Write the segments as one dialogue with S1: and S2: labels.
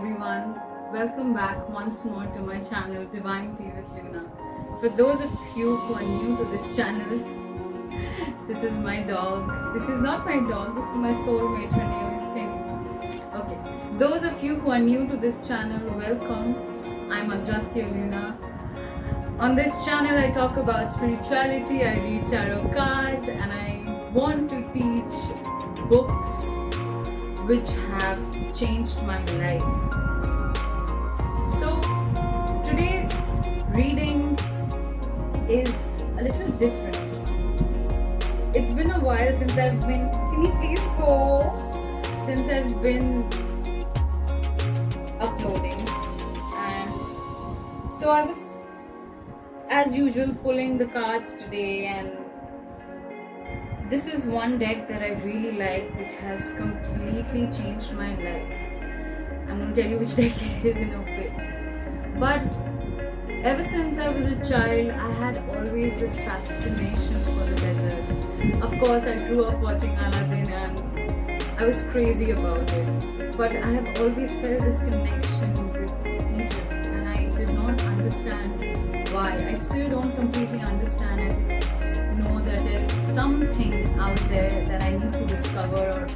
S1: everyone, welcome back once more to my channel Divine Tea with Luna. For those of you who are new to this channel, this is my dog. This is not my dog, this is my soulmate, her name is Timmy. Okay, those of you who are new to this channel, welcome. I'm Amethyst Luna. On this channel I talk about spirituality, I read tarot cards, and I want to teach books which have changed my life. So today's reading is a little different. It's been a while since I've been, can you please go? Since I've been uploading, and so I was as usual pulling the cards today, and this is one deck that I really like, which has completely changed my life. I'm going to tell you which deck it is in a bit. But ever since I was a child, I had always this fascination for the desert. Of course, I grew up watching Aladdin and I was crazy about it. But I have always felt this connection with Egypt, and I did not understand why. I still don't completely understand. I just know that there is something out there that I need to discover, or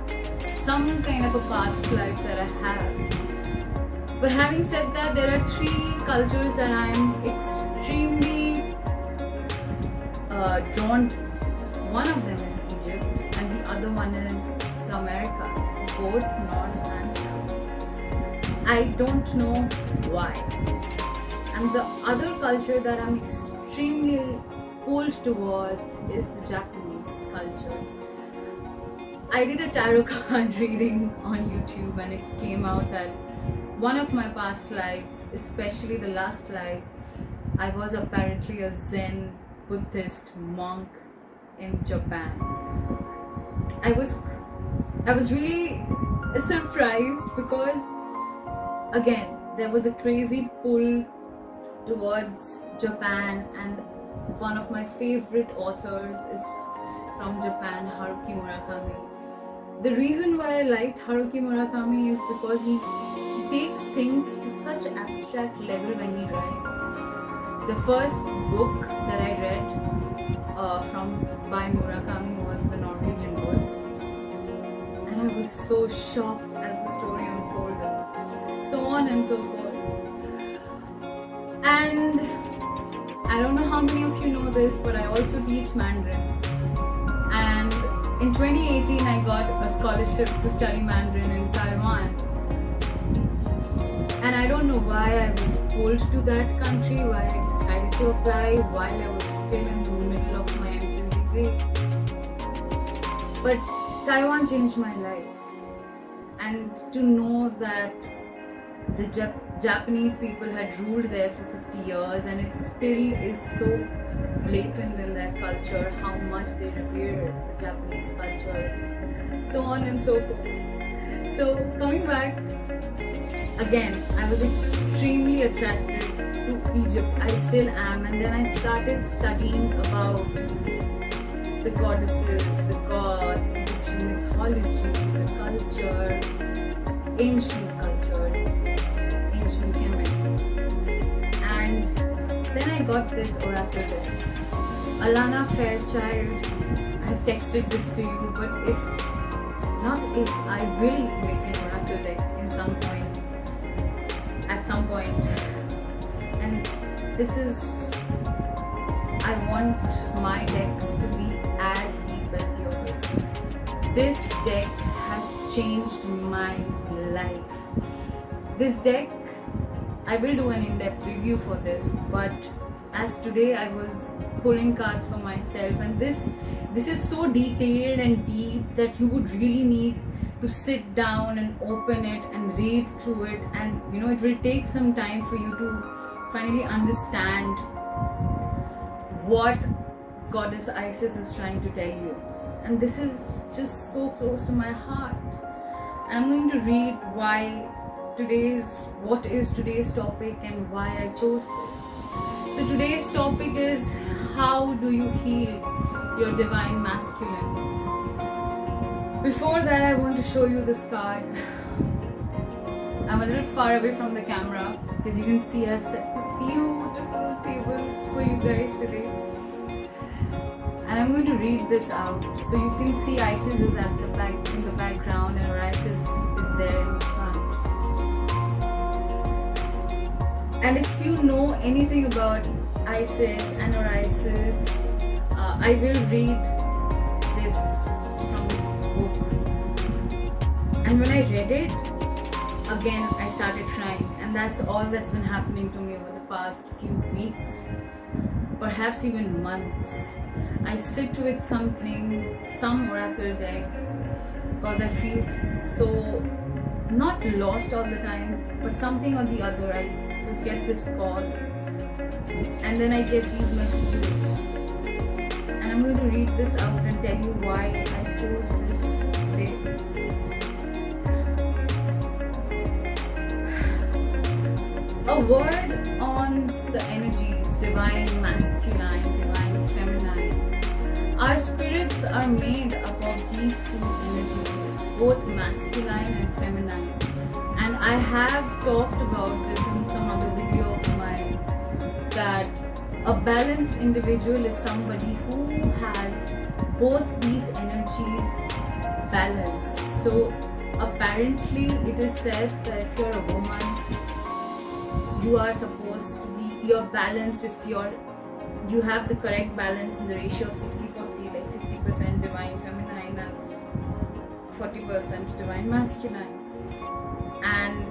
S1: some kind of a past life that I have. But having said that, there are three cultures that I am extremely drawn to. One of them is Egypt, and the other one is the Americas, both North and South. I don't know why. And the other culture that I'm extremely pulled towards is the Japanese culture. I did a tarot card reading on YouTube, and it came out that one of my past lives, especially the last life, I was apparently a Zen Buddhist monk in Japan. I was really surprised because, again, there was a crazy pull towards Japan, and one of my favorite authors is from Japan, Haruki Murakami. The reason why I liked Haruki Murakami is because he takes things to such an abstract level when he writes. The first book that I read by Murakami was The Norwegian Woods, and I was so shocked as the story unfolded, so on and so forth. And I don't know how many of you know this, but I also teach Mandarin. And in 2018, I got a scholarship to study Mandarin in Taiwan. And I don't know why I was pulled to that country, why I decided to apply while I was still in the middle of my MPhil degree. But Taiwan changed my life. And to know that the Japanese people had ruled there for 50 years, and it still is so blatant in their culture how much they revere the Japanese culture, so on and so forth. So coming back, again, I was extremely attracted to Egypt. I still am, and then I started studying about the goddesses, the gods, Egyptian mythology, the culture, ancient culture, ancient Kemet. And then I got this oracle deck. Alana Fairchild, I've texted this to you, but I will make an oracle deck at some point. And this is, I want my decks to be as deep as yours. This deck has changed my life. This deck, I will do an in-depth review for this, but as today I was pulling cards for myself, and this is so detailed and deep that you would really need to sit down and open it and read through it, and it will take some time for you to finally understand what Goddess Isis is trying to tell you. And this is just so close to my heart. And I'm going to read what is today's topic and why I chose this. So today's topic is, how do you heal your divine masculine? Before that, I want to show you this card. I'm a little far away from the camera. As you can see, I've set this beautiful table for you guys today. And I'm going to read this out. So you can see Isis is at the back in the background and Orisis is there in the front. And if you know anything about Isis and Orisis, I will read this from the book. And when I read it, again I started crying, and that's all that's been happening to me over the past few weeks, perhaps even months. I sit with some oracle deck, because I feel so not lost all the time, but something or the other. I just get this call and then I get these messages, and I'm going to read this out and tell you why I chose this today. A word on the energies, divine masculine, divine feminine. Our spirits are made up of these two energies, both masculine and feminine. And I have talked about this in some other video of mine, that a balanced individual is somebody who has both these energies balanced. So apparently it is said that if you're a woman, you are supposed to be, you're balanced if you have the correct balance in the ratio of 60-40, like 60% divine feminine and 40% divine masculine, and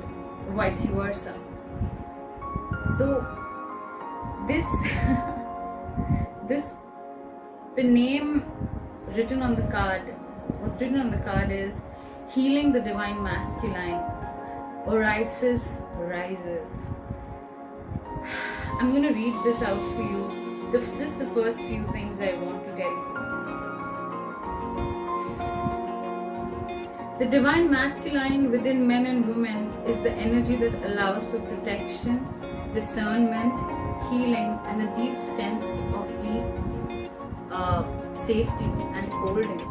S1: vice versa. So this the name written on the card, what's written on the card is healing the divine masculine. Orisis rises. I'm going to read this out for you. Just the first few things I want to tell you. The divine masculine within men and women is the energy that allows for protection, discernment, healing, and a deep sense of safety and holding.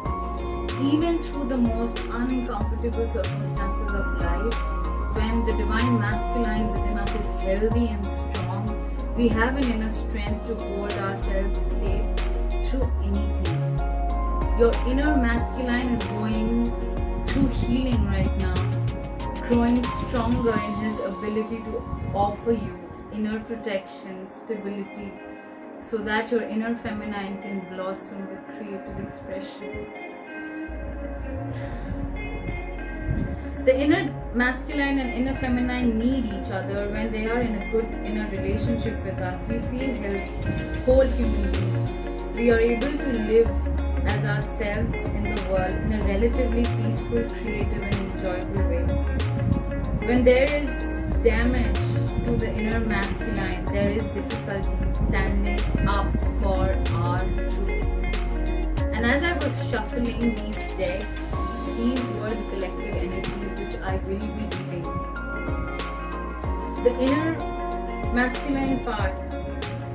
S1: Even through the most uncomfortable circumstances of life, when the divine masculine within us is healthy and strong, we have an inner strength to hold ourselves safe through anything. Your inner masculine is going through healing right now, growing stronger in his ability to offer you inner protection, stability, so that your inner feminine can blossom with creative expression. The inner masculine and inner feminine need each other. When they are in a good inner relationship with us, we feel healthy, whole human beings. We are able to live as ourselves in the world in a relatively peaceful, creative, and enjoyable way. When there is damage to the inner masculine, there is difficulty in standing up for our truth. And as I was shuffling these decks, these were the collective energies which I will be reading. The inner masculine part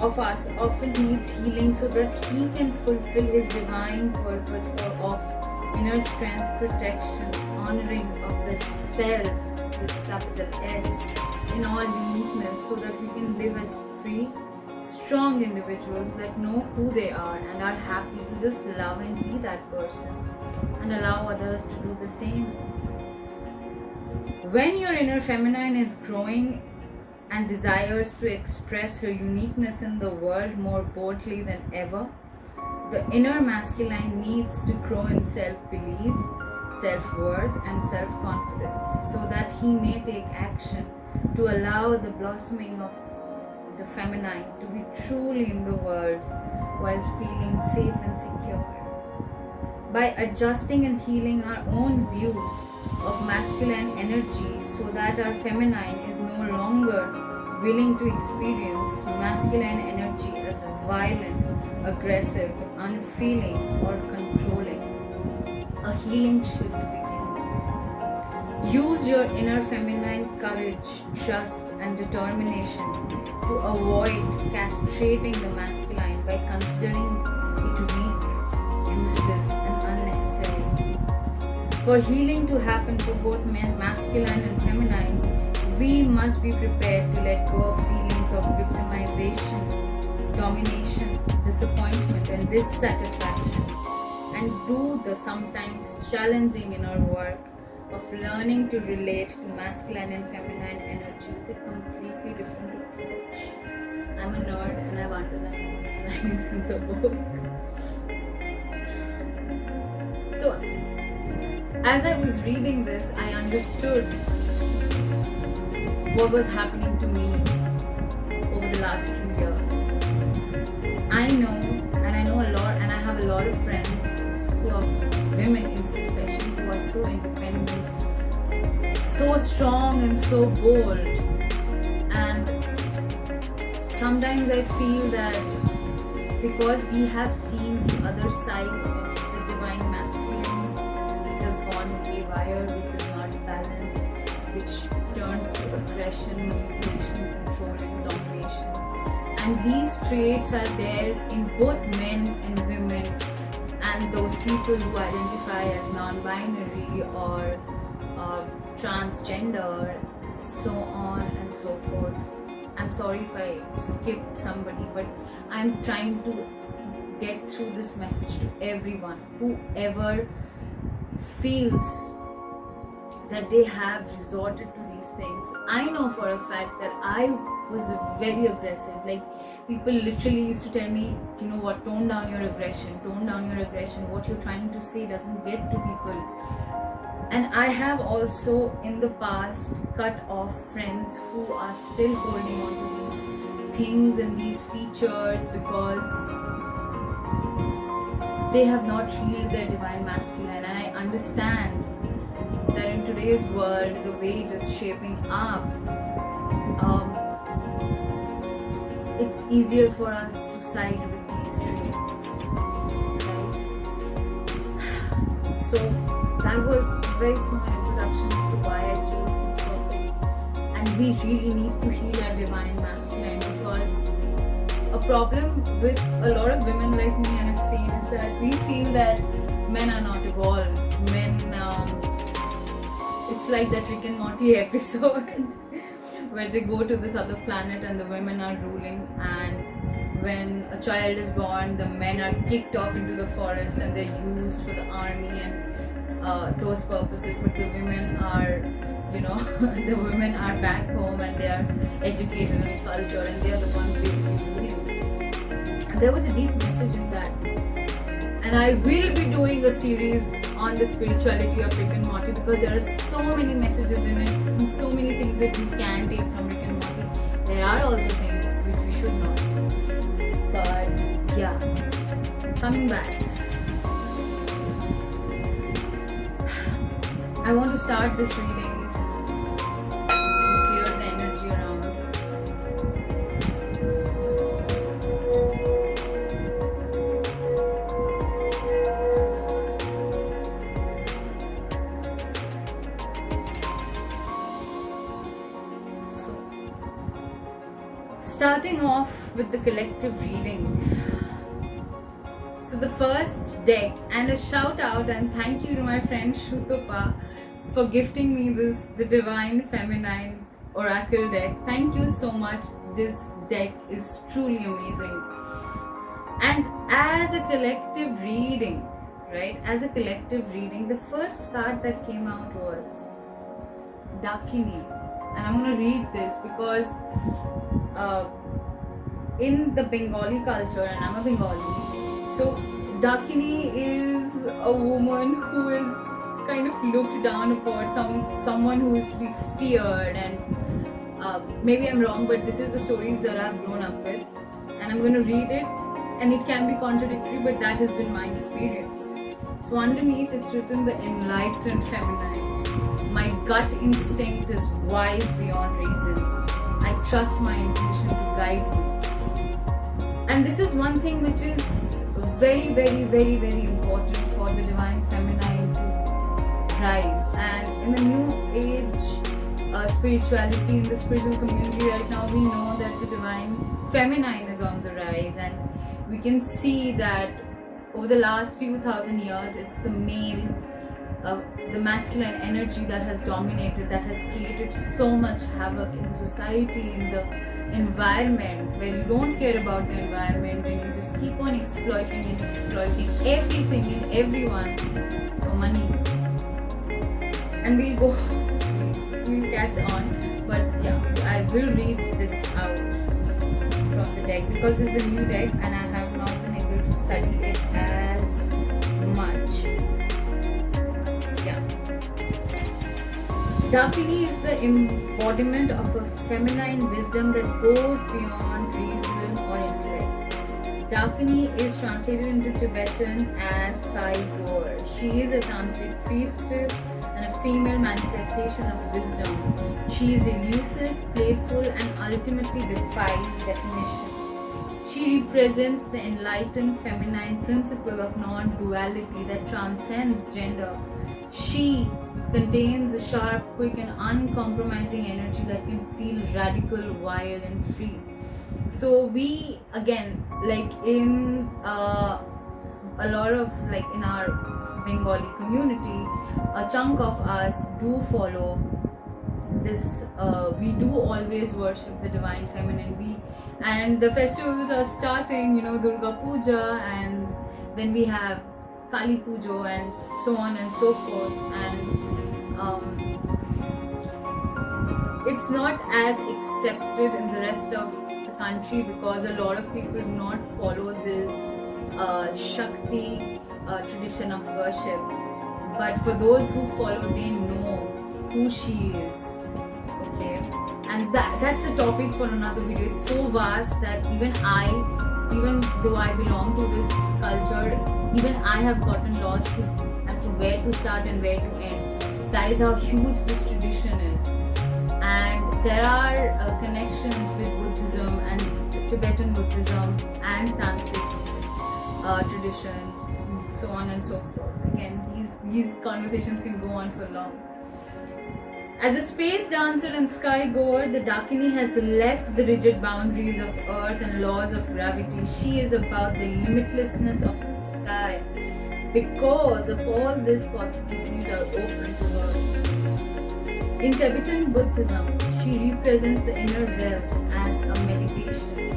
S1: of us often needs healing so that he can fulfill his divine purpose of inner strength, protection, honoring of the self with capital S in all uniqueness, so that we can live as free, strong individuals that know who they are and are happy to just love and be that person and allow others to do the same. When your inner feminine is growing and desires to express her uniqueness in the world more boldly than ever, the inner masculine needs to grow in self-belief, self-worth, and self-confidence, so that he may take action to allow the blossoming of the feminine to be truly in the world whilst feeling safe and secure. By adjusting and healing our own views of masculine energy, so that our feminine is no longer willing to experience masculine energy as violent, aggressive, unfeeling, or controlling, a healing shift begins. Use your inner feminine courage, trust, and determination to avoid castrating the masculine by considering it weak, useless, and unnecessary. For healing to happen for both men, masculine and feminine, must be prepared to let go of feelings of victimization, domination, disappointment, and dissatisfaction, and do the sometimes challenging inner work of learning to relate to masculine and feminine energy with a completely different approach. I'm a nerd and I've underlined these lines in the book. So, as I was reading this, I understood what was happening to me over the last few years. I know a lot, and I have a lot of friends who are women in profession who are so independent, so strong and so bold. And sometimes I feel that because we have seen the other side of the divine masculine, which has gone haywire, which is not balanced, which turns to aggression, manipulation, controlling, domination. And these traits are there in both men and women, and those people who identify as non-binary or transgender, so on and so forth. I'm sorry if I skipped somebody, but I'm trying to get through this message to everyone. Whoever feels that they have resorted to these things, I know for a fact that I was very aggressive. Like, people literally used to tell me, you know what, tone down your aggression, what you're trying to say doesn't get to people. And I have also in the past cut off friends who are still holding on to these things and these features because they have not healed their divine masculine. And I understand that in today's world, the way it is shaping up, it's easier for us to side with these traits, right? So that was a very small introduction as to why I chose this topic. And we really need to heal our divine masculine, because a problem with a lot of women like me, I have seen, is that we feel that men are not evolved. It's like that Rick and Morty episode where they go to this other planet and the women are ruling, and when a child is born, the men are kicked off into the forest and they're used for the army and those purposes, but the women are, the women are back home and they are educated in culture and they are the ones basically ruling. And there was a deep message in that. And I will be doing a series on the spirituality of Rick and Morty, because there are so many messages in it and so many things that we can take from Rick and Morty. There are also things which we should know. But yeah, coming back. I want to start this reading and clear the energy around. So, starting off with the collective reading. So the first deck, and a shout out and thank you to my friend Shutopa for gifting me the Divine Feminine Oracle deck. Thank you so much. This deck is truly amazing. And as a collective reading, right? As a collective reading, the first card that came out was Dakini. And I'm going to read this because in the Bengali culture, and I'm a Bengali, so Dakini is a woman who is kind of looked down upon, someone who is to be feared, and maybe I'm wrong, but this is the stories that I've grown up with, and I'm going to read it, and it can be contradictory, but that has been my experience. So underneath it's written the enlightened feminine. My gut instinct is wise beyond reason. I trust my intuition to guide me. And this is one thing which is very, very, very, very important for the divine feminine to rise. And in the new age spirituality, in the spiritual community right now, we know that the divine feminine is on the rise, and we can see that over the last few thousand years it's the male the masculine energy that has dominated, that has created so much havoc in the society, in the environment, where you don't care about the environment and you just keep on exploiting and exploiting everything and everyone for money. And we'll catch on, but yeah, I will read this out from the deck because it's a new deck and I have not been able to study it as much. Yeah. Dakini is the embodiment of a feminine wisdom that goes beyond reason or intellect. Dakini is translated into Tibetan as Sky Goer. She is a tantric priestess and a female manifestation of wisdom. She is elusive, playful, and ultimately defies definition. She represents the enlightened feminine principle of non-duality that transcends gender. She contains a sharp, quick, and uncompromising energy that can feel radical, wild, and free. So we, again, like in a lot of, like in our Bengali community, a chunk of us do follow this. We do always worship the divine feminine. And the festivals are starting, Durga Puja, and then we have Kali Puja and so on and so forth. And it's not as accepted in the rest of the country because a lot of people do not follow this Shakti tradition of worship. But for those who follow, they know who she is. Okay, and that's a topic for another video. It's so vast that even though I belong to this culture, even I have gotten lost as to where to start and where to end. That is how huge this tradition is. And there are connections with Buddhism and Tibetan Buddhism and Tantric traditions, so on and so forth. Again, these conversations can go on for long. As a space dancer and sky goer, the Dakini has left the rigid boundaries of earth and laws of gravity. She is about the limitlessness of the sky. Because of all these possibilities are open to her. In Tibetan Buddhism, she represents the inner realm as a meditation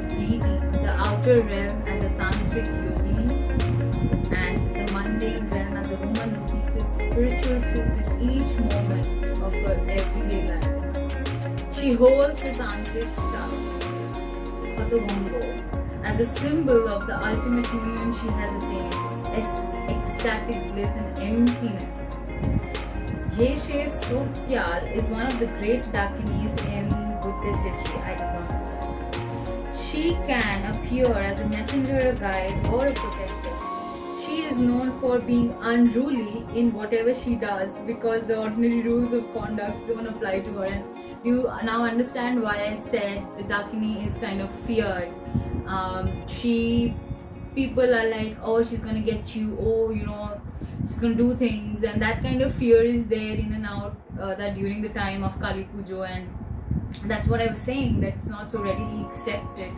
S1: deity, the outer realm as a tantric yogini, and the mundane realm as a woman who teaches spiritual truth in each moment of her everyday life. She holds the tantric staff, Khatavongo, as a symbol of the ultimate union she has attained, ecstatic bliss and emptiness. Yeshe Sokyal is one of the great Dakinis in Buddhist history. I did not know that. She can appear as a messenger, a guide, or a protector. She is known for being unruly in whatever she does because the ordinary rules of conduct don't apply to her. And you now understand why I said the Dakini is kind of feared. People are like, oh, she's gonna get you, oh, she's gonna do things, and that kind of fear is there in and out that during the time of Kali Puja, and that's what I was saying, that it's not so readily accepted.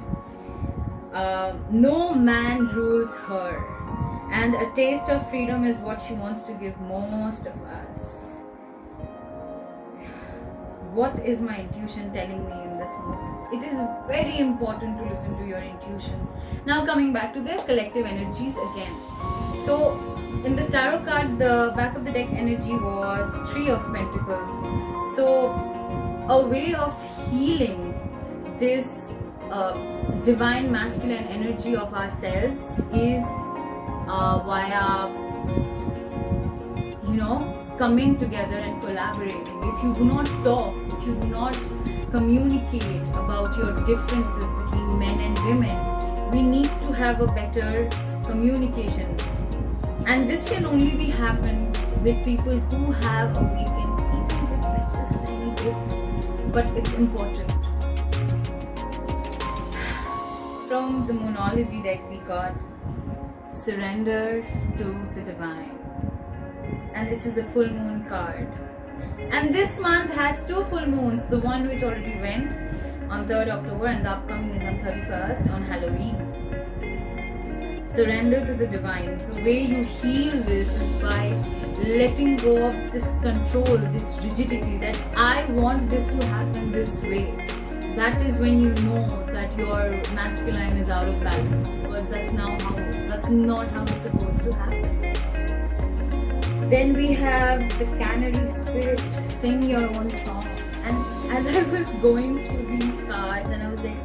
S1: No man rules her, and a taste of freedom is what she wants to give most of us. What is my intuition telling me in this moment? It is very important to listen to your intuition. Now coming back to the collective energies again. So in the tarot card, the back of the deck energy was Three of Pentacles. So a way of healing this divine masculine energy of ourselves is via coming together and collaborating. If you do not talk, if you do not communicate about your differences between men and women, we need to have a better communication. And this can only be happen with people who have awakened, even if it's like this tiny bit, but it's important. From the Moonology deck we got Surrender to the Divine. And this is the full moon card. And this month has two full moons, the one which already went on 3rd October and the upcoming is on 31st on Halloween. Surrender to the divine. The way you heal this is by letting go of this control, this rigidity that I want this to happen this way. That is when you know that your masculine is out of balance, because that's not how it's supposed to happen. Then we have the canary spirit, sing your own song. And as I was going through these cards, and I was like,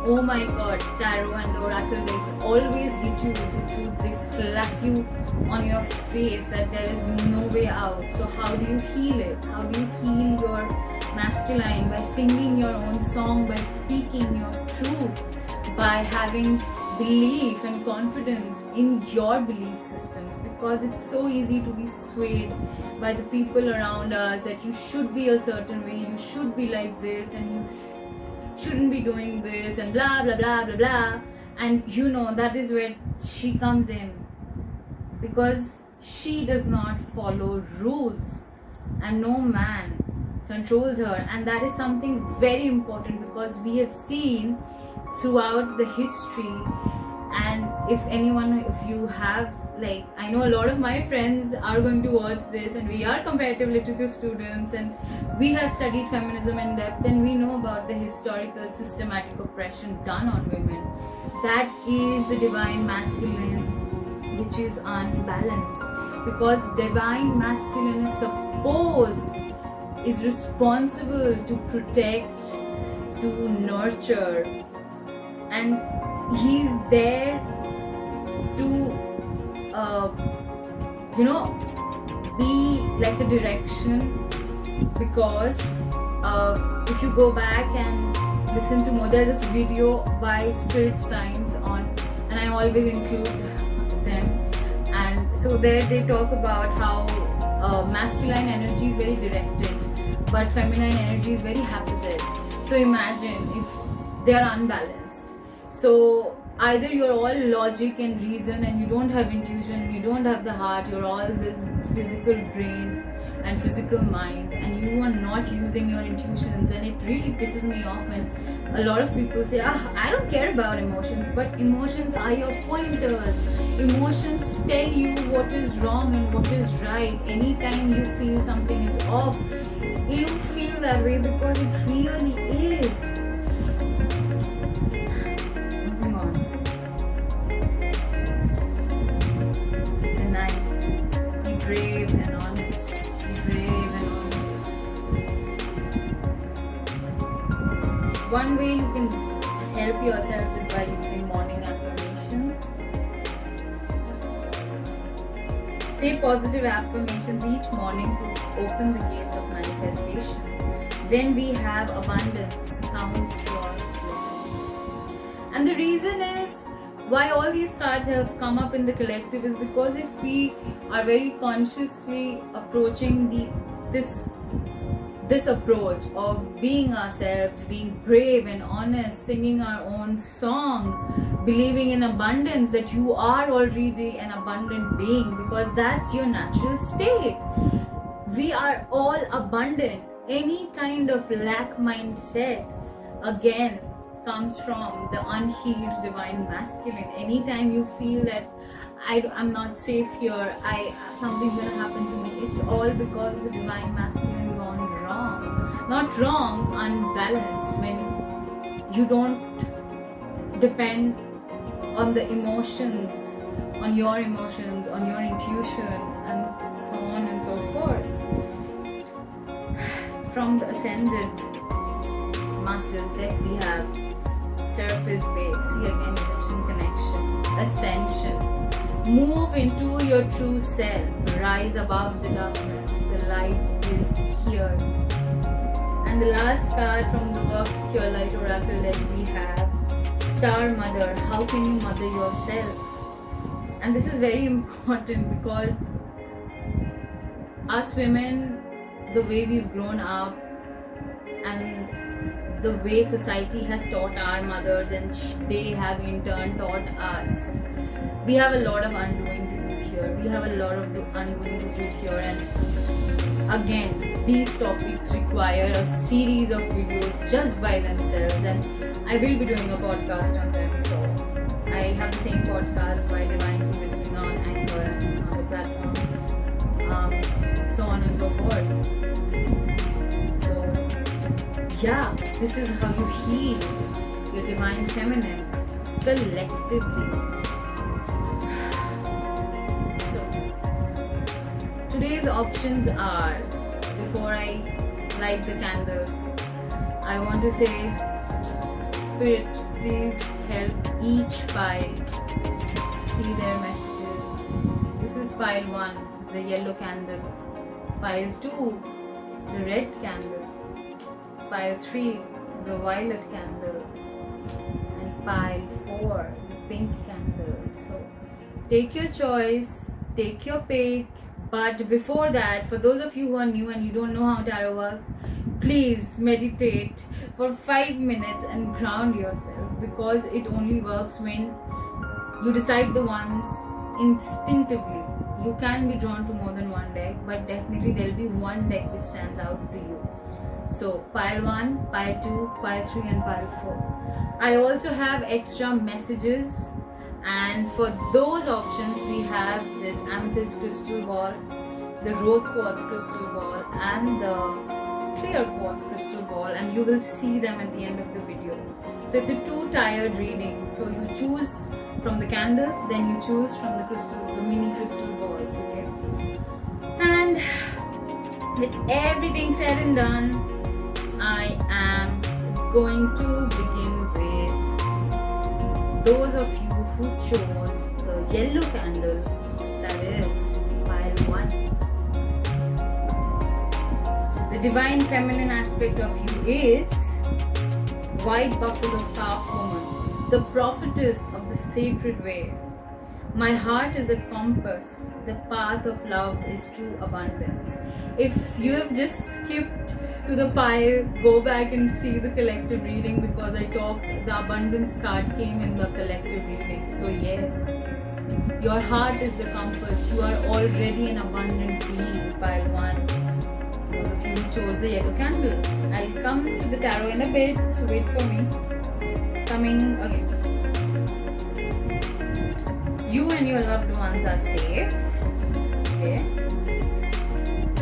S1: oh my god, tarot and the oracle decks always hit you with the truth. They slap you on your face that there is no way out. So how do you heal it? How do you heal your masculine? By singing your own song, by speaking your truth, by having belief and confidence in your belief systems, because it's so easy to be swayed by the people around us that you should be a certain way, you should be like this, and you shouldn't be doing this, and blah blah blah blah blah. And that is where she comes in, because she does not follow rules and no man controls her. And that is something very important, because we have seen throughout the history. And if you have, I know a lot of my friends are going to watch this, and we are comparative literature students, and we have studied feminism in depth, and we know about the historical systematic oppression done on women. That is the divine masculine, which is unbalanced, because divine masculine is responsible to protect, to nurture, and he's there to be like a direction. Because if you go back and listen to more, there's this video by Spirit Signs on, and I always include them. And so there they talk about how masculine energy is very directed, but feminine energy is very haphazard. So imagine if they are unbalanced. So either you're all logic and reason, and you don't have intuition, you don't have the heart, you're all this physical brain and physical mind, and you are not using your intuitions. And it really pisses me off when a lot of people say, I don't care about emotions. But emotions are your pointers. Emotions tell you what is wrong and what is right. Anytime you feel something is off, you feel that way because it really is. Moving on. The night. Be brave and honest. Be brave and honest. One way you can help yourself is by using morning affirmations. Say positive affirmations each morning to open the gates of manifestation. Then we have abundance. Count your blessings. And the reason is why all these cards have come up in the collective is because if we are very consciously approaching this approach of being ourselves, being brave and honest, singing our own song, believing in abundance, that you are already an abundant being, because that's your natural state. We are all abundant. Any kind of lack mindset, again, comes from the unhealed divine masculine. Anytime you feel that I'm not safe here, something's gonna happen to me, it's all because the divine masculine gone wrong. Not wrong, unbalanced. When you don't depend on the emotions, on your emotions, on your intuition, and so on and so forth. From the Ascended Masters deck, we have Serapis Bay. See again, Egyptian connection. Ascension. Move into your true self. Rise above the darkness. The light is here. And the last card from the Work Your Light Oracle deck, we have Star Mother. How can you mother yourself? And this is very important because us women, the way we've grown up and the way society has taught our mothers, and they have in turn taught us, we have a lot of undoing to do here. We have a lot of undoing to do here. And again, these topics require a series of videos just by themselves, and I will be doing a podcast on them. So I have the same podcast by Divine Living on Anchor and other platforms, so on and so forth. So yeah, this is how you heal your divine feminine collectively. So today's options are, before I light the candles, I want to say, Spirit, please help each pile see their messages. This is pile 1, the yellow candle. Pile 2, the red candle. Pile 3, the violet candle. And pile 4, the pink candle. So take your choice, take your pick. But before that, for those of you who are new and you don't know how tarot works, please meditate for 5 minutes and ground yourself, because it only works when you decide the ones instinctively. You can be drawn to more than one deck, but definitely there will be one deck which stands out to you. So pile 1, pile 2, pile 3 and pile 4. I also have extra messages, and for those options we have this amethyst crystal ball, the rose quartz crystal ball and the clear quartz crystal ball, and you will see them at the end of the video. So it's a 2-tiered reading. So you choose from the candles, then you choose from the crystals, the mini crystal balls, okay? And with everything said and done, I am going to begin with those of you who chose the yellow candle, that is pile 1. The divine feminine aspect of you is white buffalo calf woman, the prophetess of the sacred way. My heart is a compass, the path of love is true abundance. If you have just skipped to the pile, go back and see the collective reading, because I talked, the abundance card came in the collective reading. So yes, your heart is the compass. You are already an abundant being, pile 1. Those of you who chose the yellow candle. I'll come to the tarot in a bit, wait for me. Coming again. You and your loved ones are safe. Okay.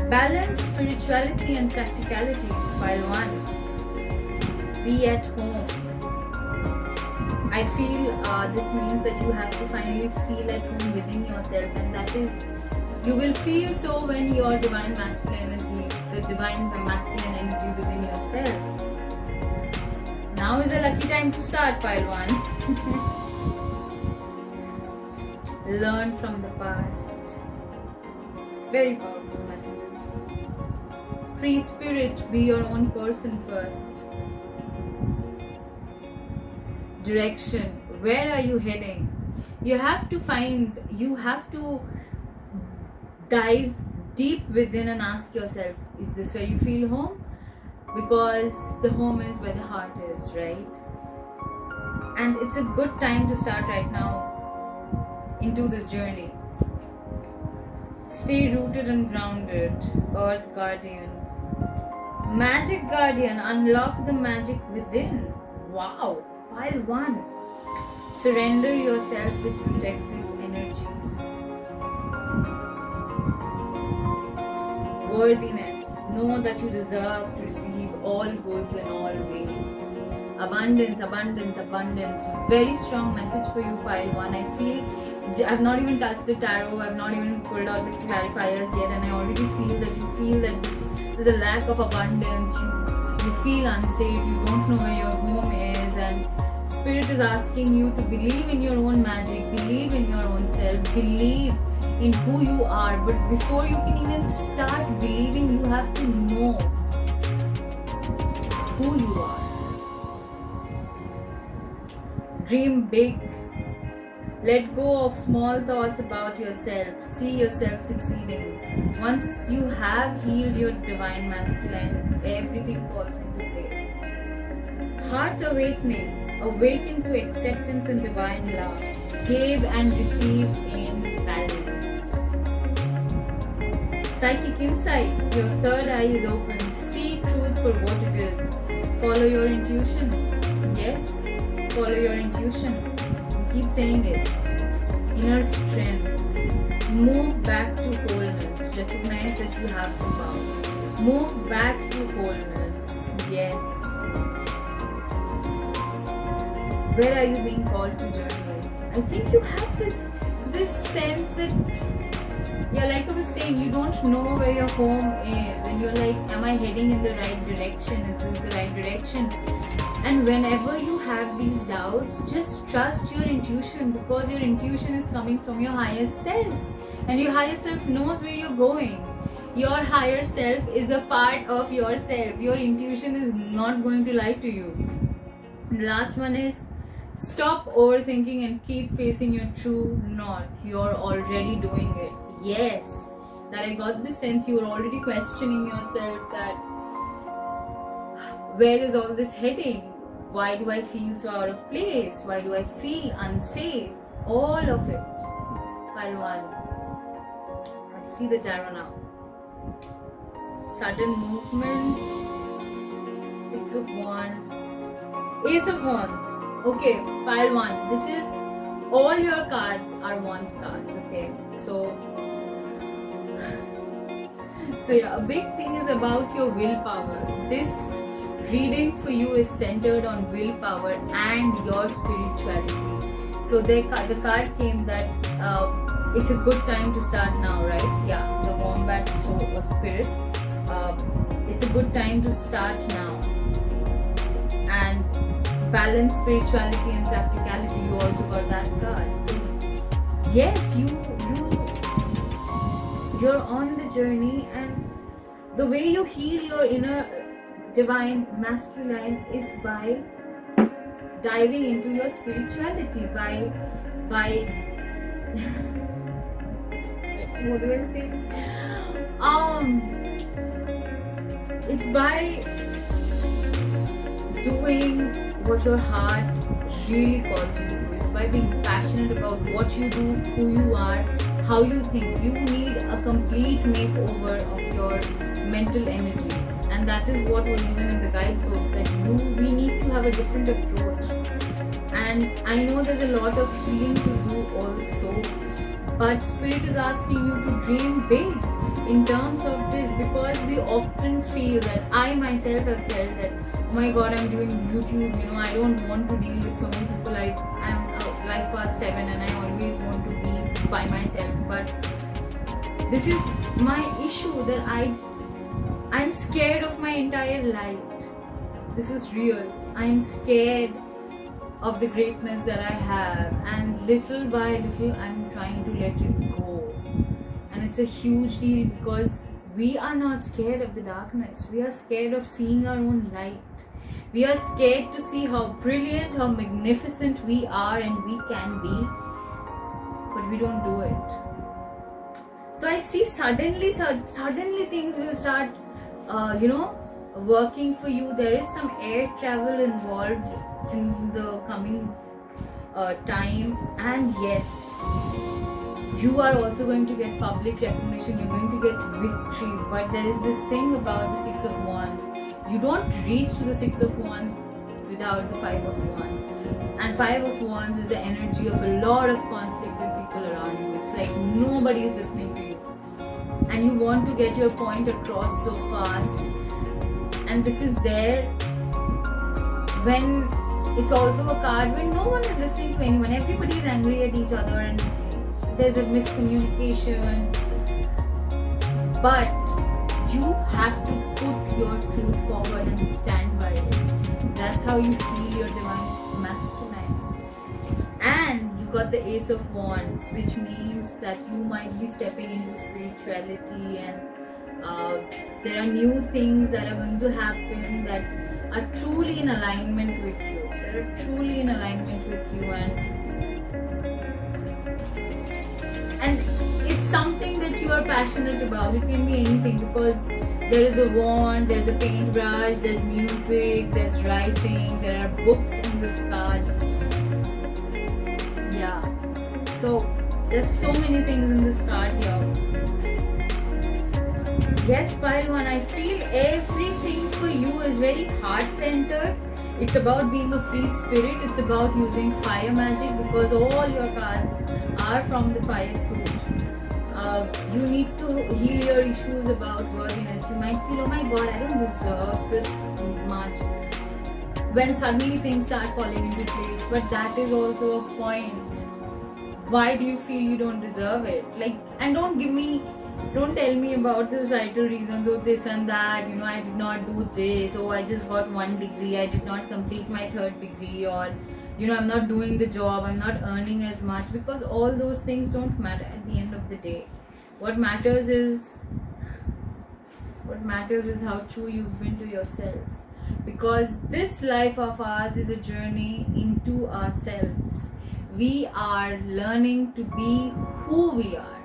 S1: Balance, spirituality and practicality, pile 1. Be at home. I feel this means that you have to finally feel at home within yourself, and that is, you will feel so when your divine masculine energy, the divine masculine energy within yourself. Now is a lucky time to start, pile 1. Learn from the past. Very powerful messages. Free spirit, be your own person first. Direction, where are you heading? You have to dive deep within and ask yourself, is this where you feel home? Because the home is where the heart is, right? And it's a good time to start right now into this journey. Stay rooted and grounded, Earth Guardian. Magic Guardian, unlock the magic within. Wow, pile 1. Surrender yourself with protective energies. Worthiness, know that you deserve to receive all goods in all ways. Abundance, abundance, abundance. Very strong message for you, pile 1. I feel I've not even touched the tarot, I've not even pulled out the clarifiers yet, and I already feel that there's a lack of abundance. You feel unsafe, you don't know where your home is, and Spirit is asking you to believe in your own magic, believe in your own self, believe in who you are. But before you can even start believing, you have to know who you are. Dream big. Let go of small thoughts about yourself. See yourself succeeding. Once you have healed your divine masculine, everything falls into place. Heart awakening. Awaken to acceptance and divine love. Give and receive in balance. Psychic insight. Your third eye is open. See truth for what it is. Follow your intuition. Yes, follow your intuition. Keep saying it. Inner strength. Move back to wholeness. Recognize that you have the power. Move back to wholeness. Yes. Where are you being called to journey? I think you have this sense that, yeah, like I was saying, you don't know where your home is, and you're like, am I heading in the right direction? Is this the right direction? And whenever you have these doubts, just trust your intuition, because your intuition is coming from your higher self, and your higher self knows where you're going. Your higher self is a part of yourself. Your intuition is not going to lie to you. The last one is, stop overthinking and keep facing your true north. You're already doing it. Yes, that I got the sense you were already questioning yourself that where is all this heading? Why do I feel so out of place? Why do I feel unsafe? All of it. Pile 1. Let's see the tarot now. Sudden movements. 6 of Wands. Ace of Wands. Okay, pile 1. This is, all your cards are Wands cards, okay? So yeah, a big thing is about your willpower. This reading for you is centered on willpower and your spirituality. So the card came that it's a good time to start now, right? Yeah, the wombat, so a spirit. It's a good time to start now. And balance spirituality and practicality, you also got that card. So yes, you're on the journey, and the way you heal your inner divine masculine is by diving into your spirituality, by what do I say? It's by doing what your heart really calls you to do. It's by being passionate about what you do, who you are, how you think. You need a complete makeover of your mental energies, and that is what was even in the guidebook, that we need to have a different approach. And I know there's a lot of healing to do also, but Spirit is asking you to dream big in terms of this, because we often feel that, I myself have felt that, oh my god, I'm doing YouTube, I don't want to deal with so many people. I'm a life path 7 and I always want to be by myself, but this is my issue, that I'm scared of my entire light. This is real. I'm scared of the greatness that I have, and little by little I'm trying to let it go. And it's a huge deal, because we are not scared of the darkness. We are scared of seeing our own light. We are scared to see how brilliant, how magnificent we are and we can be, but we don't do it. So I see suddenly things will start working for you. There is some air travel involved in the coming time, and yes, you are also going to get public recognition, you're going to get victory. But there is this thing about the 6 of Wands. You don't reach to the 6 of Wands without the 5 of Wands. And 5 of Wands is the energy of a lot of conflict with people around you. It's like nobody is listening to you, and you want to get your point across so fast. And this is there when it's also a card when no one is listening to anyone. Everybody is angry at each other and there's a miscommunication. But you have to put your truth forward and stand by it. That's how you feel your divine masculine. And you got the Ace of Wands, which means that you might be stepping into spirituality, and there are new things that are going to happen that are truly in alignment with you. And it's something that you are passionate about. It can be anything, because there is a wand, there's a paintbrush, there's music, there's writing, there are books in this card. Yeah, so there's so many things in this card here. Yes, pile 1, I feel everything for you is very heart-centered. It's about being a free spirit. It's about using fire magic, because all your cards are from the fire suit. You need to heal your issues about worthiness. You might feel, oh my god, I don't deserve this much, when suddenly things start falling into place. But that is also a point. Why do you feel you don't deserve it? Like, and don't tell me about the societal reasons, or this and that, I did not do this, or I just got 1 degree, I did not complete my 3rd degree, or I'm not doing the job, I'm not earning as much, because all those things don't matter at the end of the day. What matters is how true you've been to yourself, because this life of ours is a journey into ourselves. We are learning to be who we are.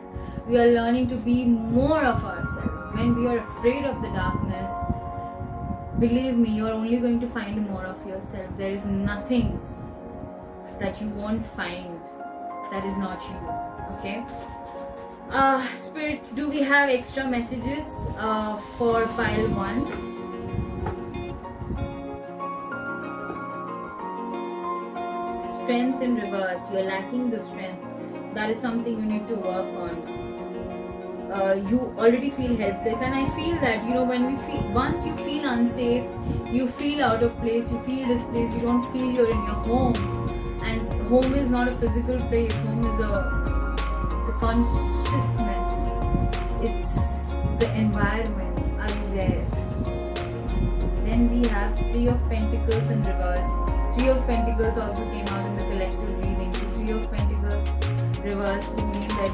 S1: We are learning to be more of ourselves. When we are afraid of the darkness, believe me, you are only going to find more of yourself. There is nothing that you won't find that is not you. Okay? Spirit, do we have extra messages for pile 1? Strength in reverse. You are lacking the strength. That is something you need to work on. You already feel helpless, and I feel that once you feel unsafe, you feel out of place, you feel displaced, you don't feel you're in your home. And home is not a physical place. Home is it's a consciousness. It's the environment. Are you there? Then we have 3 of Pentacles in reverse. 3 of Pentacles also came out in the collective reading. So 3 of Pentacles reverse would mean that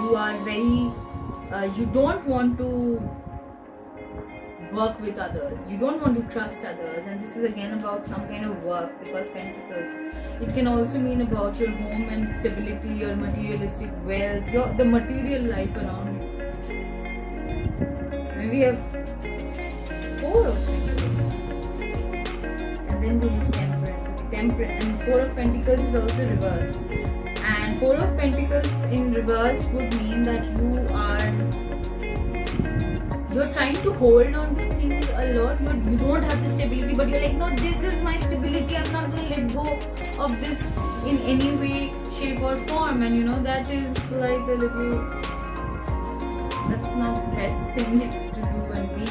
S1: you are very you don't want to work with others, you don't want to trust others, and this is again about some kind of work, because Pentacles, it can also mean about your home and stability, your materialistic wealth, the material life around you. Then we have 4 of Pentacles, and then we have Temperance, and 4 of Pentacles is also reversed. And 4 of Pentacles in reverse would mean that you're trying to hold on to things a lot. You don't have the stability, but you're like, no, this is my stability. I'm not going to let go of this in any way, shape or form. And that is like that's not the best thing to do and be.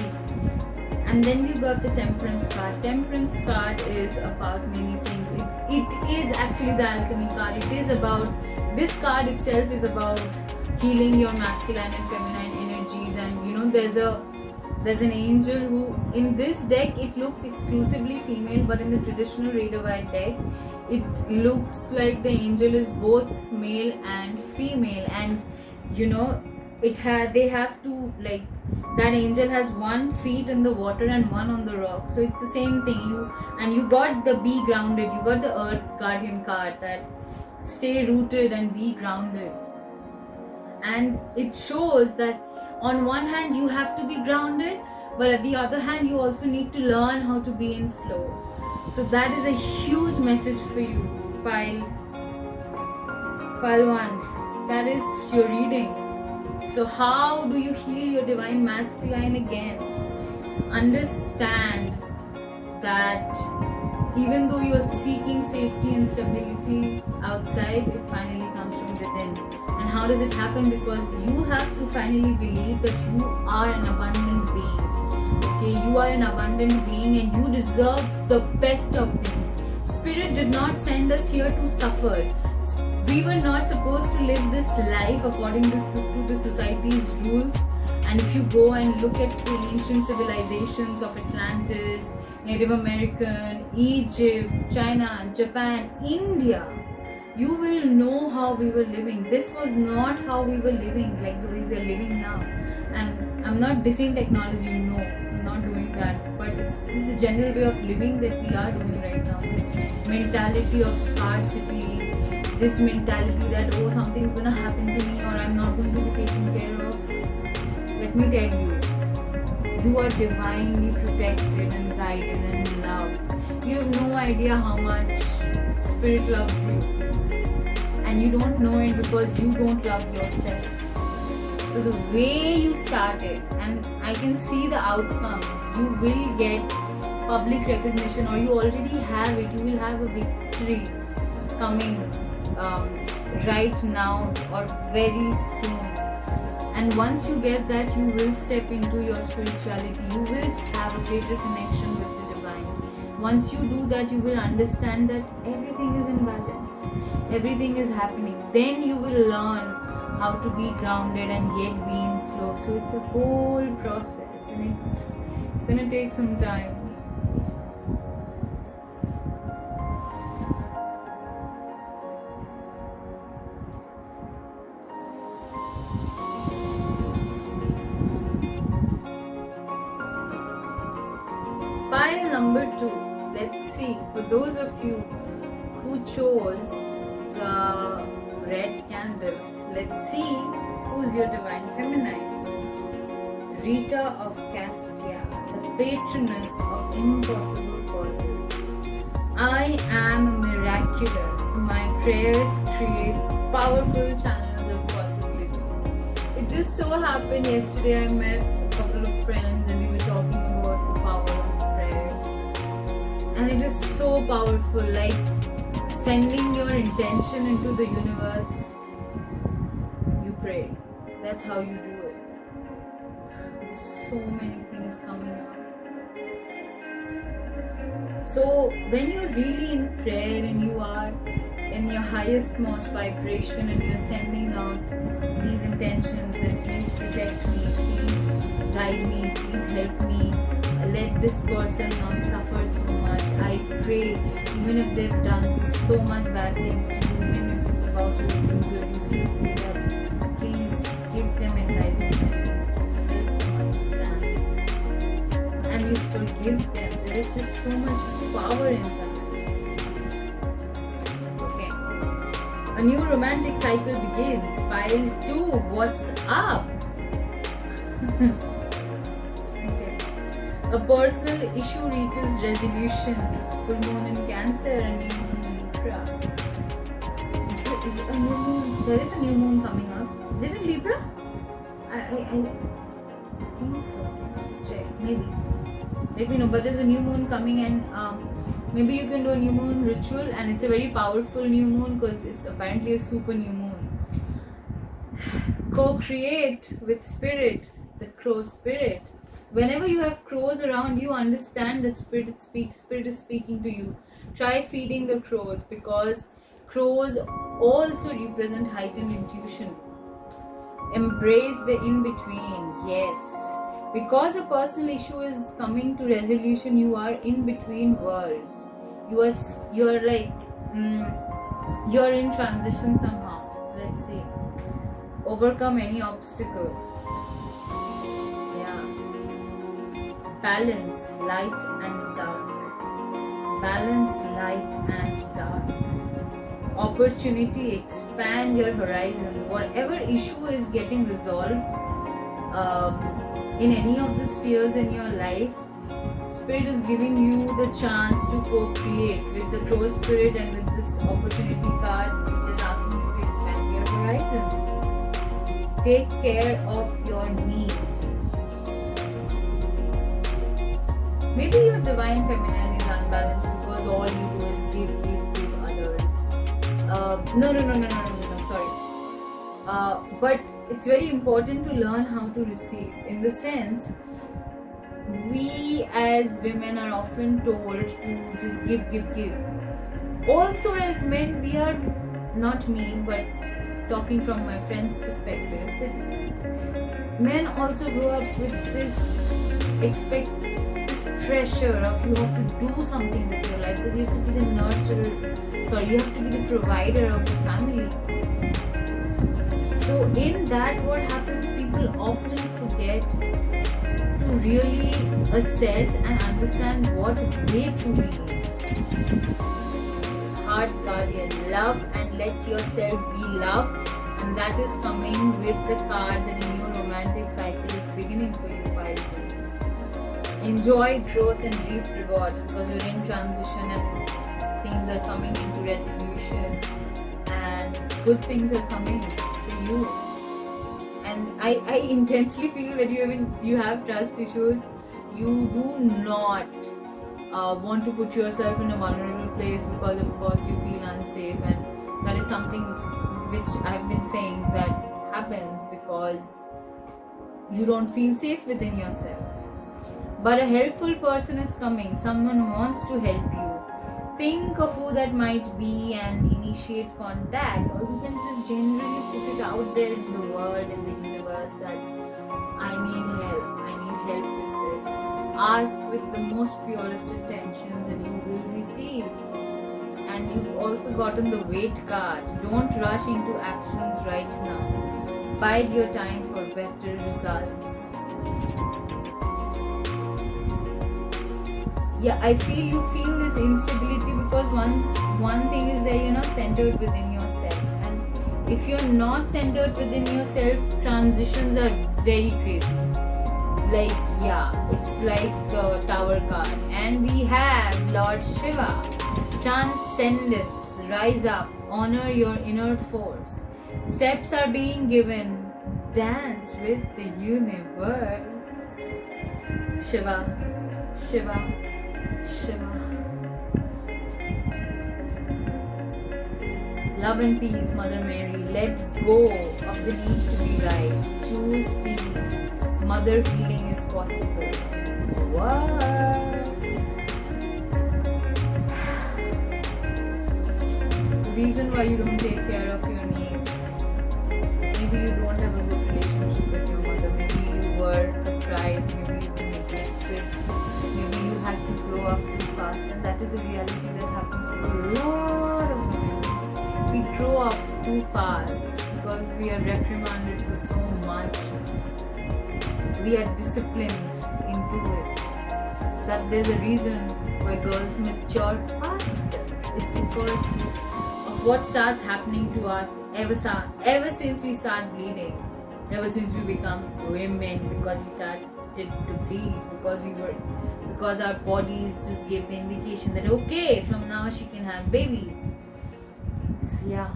S1: And then you got the Temperance card. Temperance card is about many things. It is actually the Alchemy card. It is about, this card itself is about healing your masculine and feminine energies. And there's an angel who, in this deck, it looks exclusively female, but in the traditional Rider-Waite deck, it looks like the angel is both male and female. And they have to, like, that angel has 1 feet in the water and 1 on the rock. So it's the same thing. You got the be grounded. You got the Earth Guardian card, that stay rooted and be grounded. And it shows that on one hand you have to be grounded, but at the other hand you also need to learn how to be in flow. So that is a huge message for you, pile 1. That is your reading. So how do you heal your divine masculine again? Understand that even though you're seeking safety and stability outside, it finally comes from within. And how does it happen? Because you have to finally believe that you are an abundant being. Okay, you are an abundant being and you deserve the best of things. Spirit did not send us here to suffer. We were not supposed to live this life according to the society's rules. And if you go and look at the ancient civilizations of Atlantis, Native American, Egypt, China, Japan, India, you will know how we were living. This was not how we were living, like the way we are living now. And I'm not dissing technology, no, I'm not doing that. But this is the general way of living that we are doing right now. This mentality of scarcity, this mentality that, oh, something's gonna happen to me or I'm not going to be taken care of. Let me tell you, you are divinely protected and guided and loved. You have no idea how much Spirit loves you. And you don't know it because you don't love yourself. So the way you started, and I can see the outcomes, you will get public recognition, or you already have it, you will have a victory coming right now or very soon. And once you get that, you will step into your spirituality, you will have a greater connection with the divine. Once you do that, you will understand that everything is in balance, everything is happening. Then you will learn how to be grounded and yet be in flow. So it's a whole process, and it's gonna take some time. Pile number 2. Let's see, for those of you who chose the red candle, let's see who's your divine feminine. Rita of Castia, the patroness of impossible causes. I am miraculous. My prayers create powerful channels of possibility. It just so happened yesterday I met a couple of friends and we were talking about the power of prayer. And it is so powerful, like sending your intention into the universe. You pray. That's how you do it. So many things coming up. So when you're really in prayer and you are in your highest most vibration and you're sending out these intentions that please protect me, please guide me, please help me, let this person not suffer so much. I pray, even if they've done so much bad things to you, even if it's about your abuser, you still say that please give them enlightenment, help them understand, and you forgive them. There is just so much power in that. Okay, a new romantic cycle begins. Pile 2, what's up? Okay, a personal issue reaches resolution. Full moon in Cancer and new moon in Libra. Is a new moon? There is a new moon coming up. Is it in Libra? I think so. Check, maybe. Let me know. But there's a new moon coming, and maybe you can do a new moon ritual, and it's a very powerful new moon because it's apparently a super new moon. Co-create with spirit, the crow spirit. Whenever you have crows around you, understand that spirit is speaking to you. Try feeding the crows, because crows also represent heightened intuition. Embrace the in-between. Yes. Because a personal issue is coming to resolution, you are in between worlds. You're like you're in transition somehow. Let's see. Overcome any obstacle. Yeah. Balance light and dark. Balance light and dark. Opportunity, expand your horizons. Whatever issue is getting resolved in any of the spheres in your life, Spirit is giving you the chance to co-create with the crow spirit and with this opportunity card, which is asking you to expand your horizons. Take care of your needs. Maybe your divine feminine is unbalanced because all you do is give others. No, sorry. But it's very important to learn how to receive. In the sense, we as women are often told to just give. Also as men, we are, not me, but talking from my friends' perspectives, that men also grow up with this pressure of you have to do something with your life because you have to be the nurturer, you have to be the provider of the family. So in that, what happens, people often forget to really assess and understand what they truly need. Heart guardian, love and let yourself be loved, and that is coming with the card that a new romantic cycle is beginning for you, Pisces. Enjoy growth and reap rewards because you're in transition and things are coming into resolution and good things are coming for you. And I intensely feel that you have trust issues. You do not want to put yourself in a vulnerable place because of course you feel unsafe, and that is something which I've been saying that happens because you don't feel safe within yourself. But a helpful person is coming, someone wants to help you. Think of who that might be and initiate contact, or you can just generally put it out there in the world, in the universe, that I need help with this. Ask with the most purest intentions and you will receive. And you've also gotten the wait card. Don't rush into actions right now. Bide your time for better results. Yeah, I feel you feel this instability because one thing is that you're not centered within yourself, and if you're not centered within yourself, transitions are very crazy. Like, yeah, it's like the Tower card, and we have Lord Shiva. Transcendence, rise up, honor your inner force. Steps are being given. Dance with the universe. Shiva, Shiva, Shiva. Love and peace, Mother Mary. Let go of the need to be right. Choose peace. Mother healing is possible. What? The reason why you don't take care of your needs. Maybe you don't have a good relationship with your mother. Maybe you were deprived. Maybe you were neglected. Maybe you had to grow up too fast, and that is a reality that happens to a lot of women. We grow up too fast because we are reprimanded for so much. We are disciplined into it. That there's a reason why girls mature faster. It's because of what starts happening to us ever since we start bleeding, ever since we become women, because we started to bleed, because our bodies just gave the indication that okay, from now she can have babies. So yeah,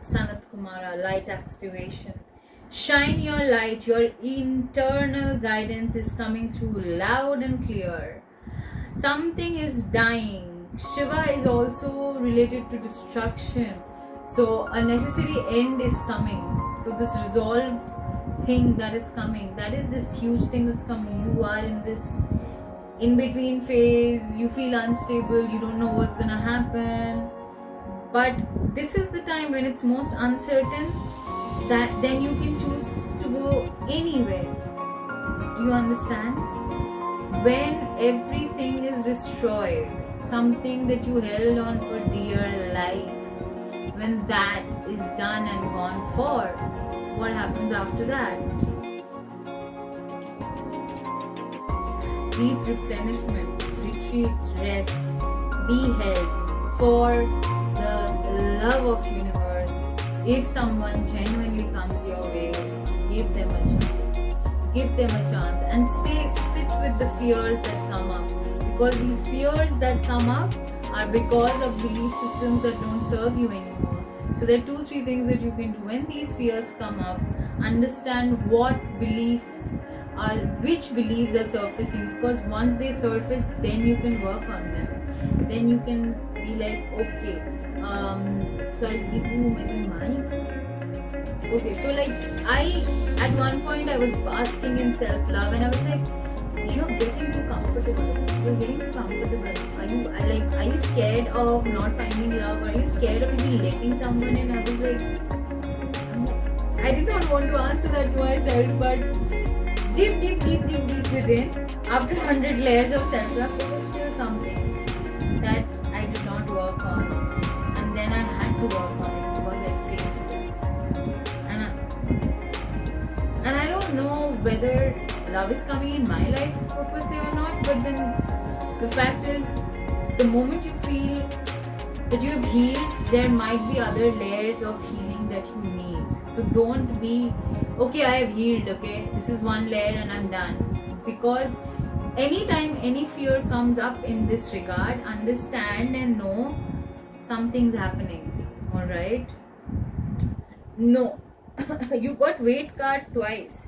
S1: Sanat Kumara, light activation. Shine your light, your internal guidance is coming through loud and clear. Something is dying. Shiva is also related to destruction. So a necessary end is coming. So this resolve thing that is coming, that is this huge thing that's coming. You are in this in-between phase, you feel unstable, you don't know what's gonna happen. But this is the time when it's most uncertain, that then you can choose to go anywhere. Do you understand? When everything is destroyed, something that you held on for dear life, when that is done and gone for, what happens after that? Deep replenishment, retreat, rest, be held for the love of universe. If someone genuinely comes your way, give them a chance. Give them a chance and sit with the fears that come up. Because these fears that come up are because of belief systems that don't serve you anymore. So there are 2-3 things that you can do when these fears come up. Understand which beliefs are surfacing, because once they surface, then you can work on them. Then you can be like, okay, so I'll give you maybe my example. Okay, so like at one point I was basking in self-love, and I was like, you're getting too comfortable. You're getting too comfortable. Are you scared of not finding love? Are you scared of even letting someone in? I was like, I did not want to answer that to myself, but deep within, after 100 layers of self-love, there was still something that I did not work on. And then I had to work on it because I faced it. And I don't know whether love is coming in my life per se or not, but then the fact is, the moment you feel that you have healed, there might be other layers of healing that you need. So don't be, okay, I have healed, okay, this is one layer and I'm done. Because anytime any fear comes up in this regard, understand and know something's happening. Alright? No. You got wait card twice.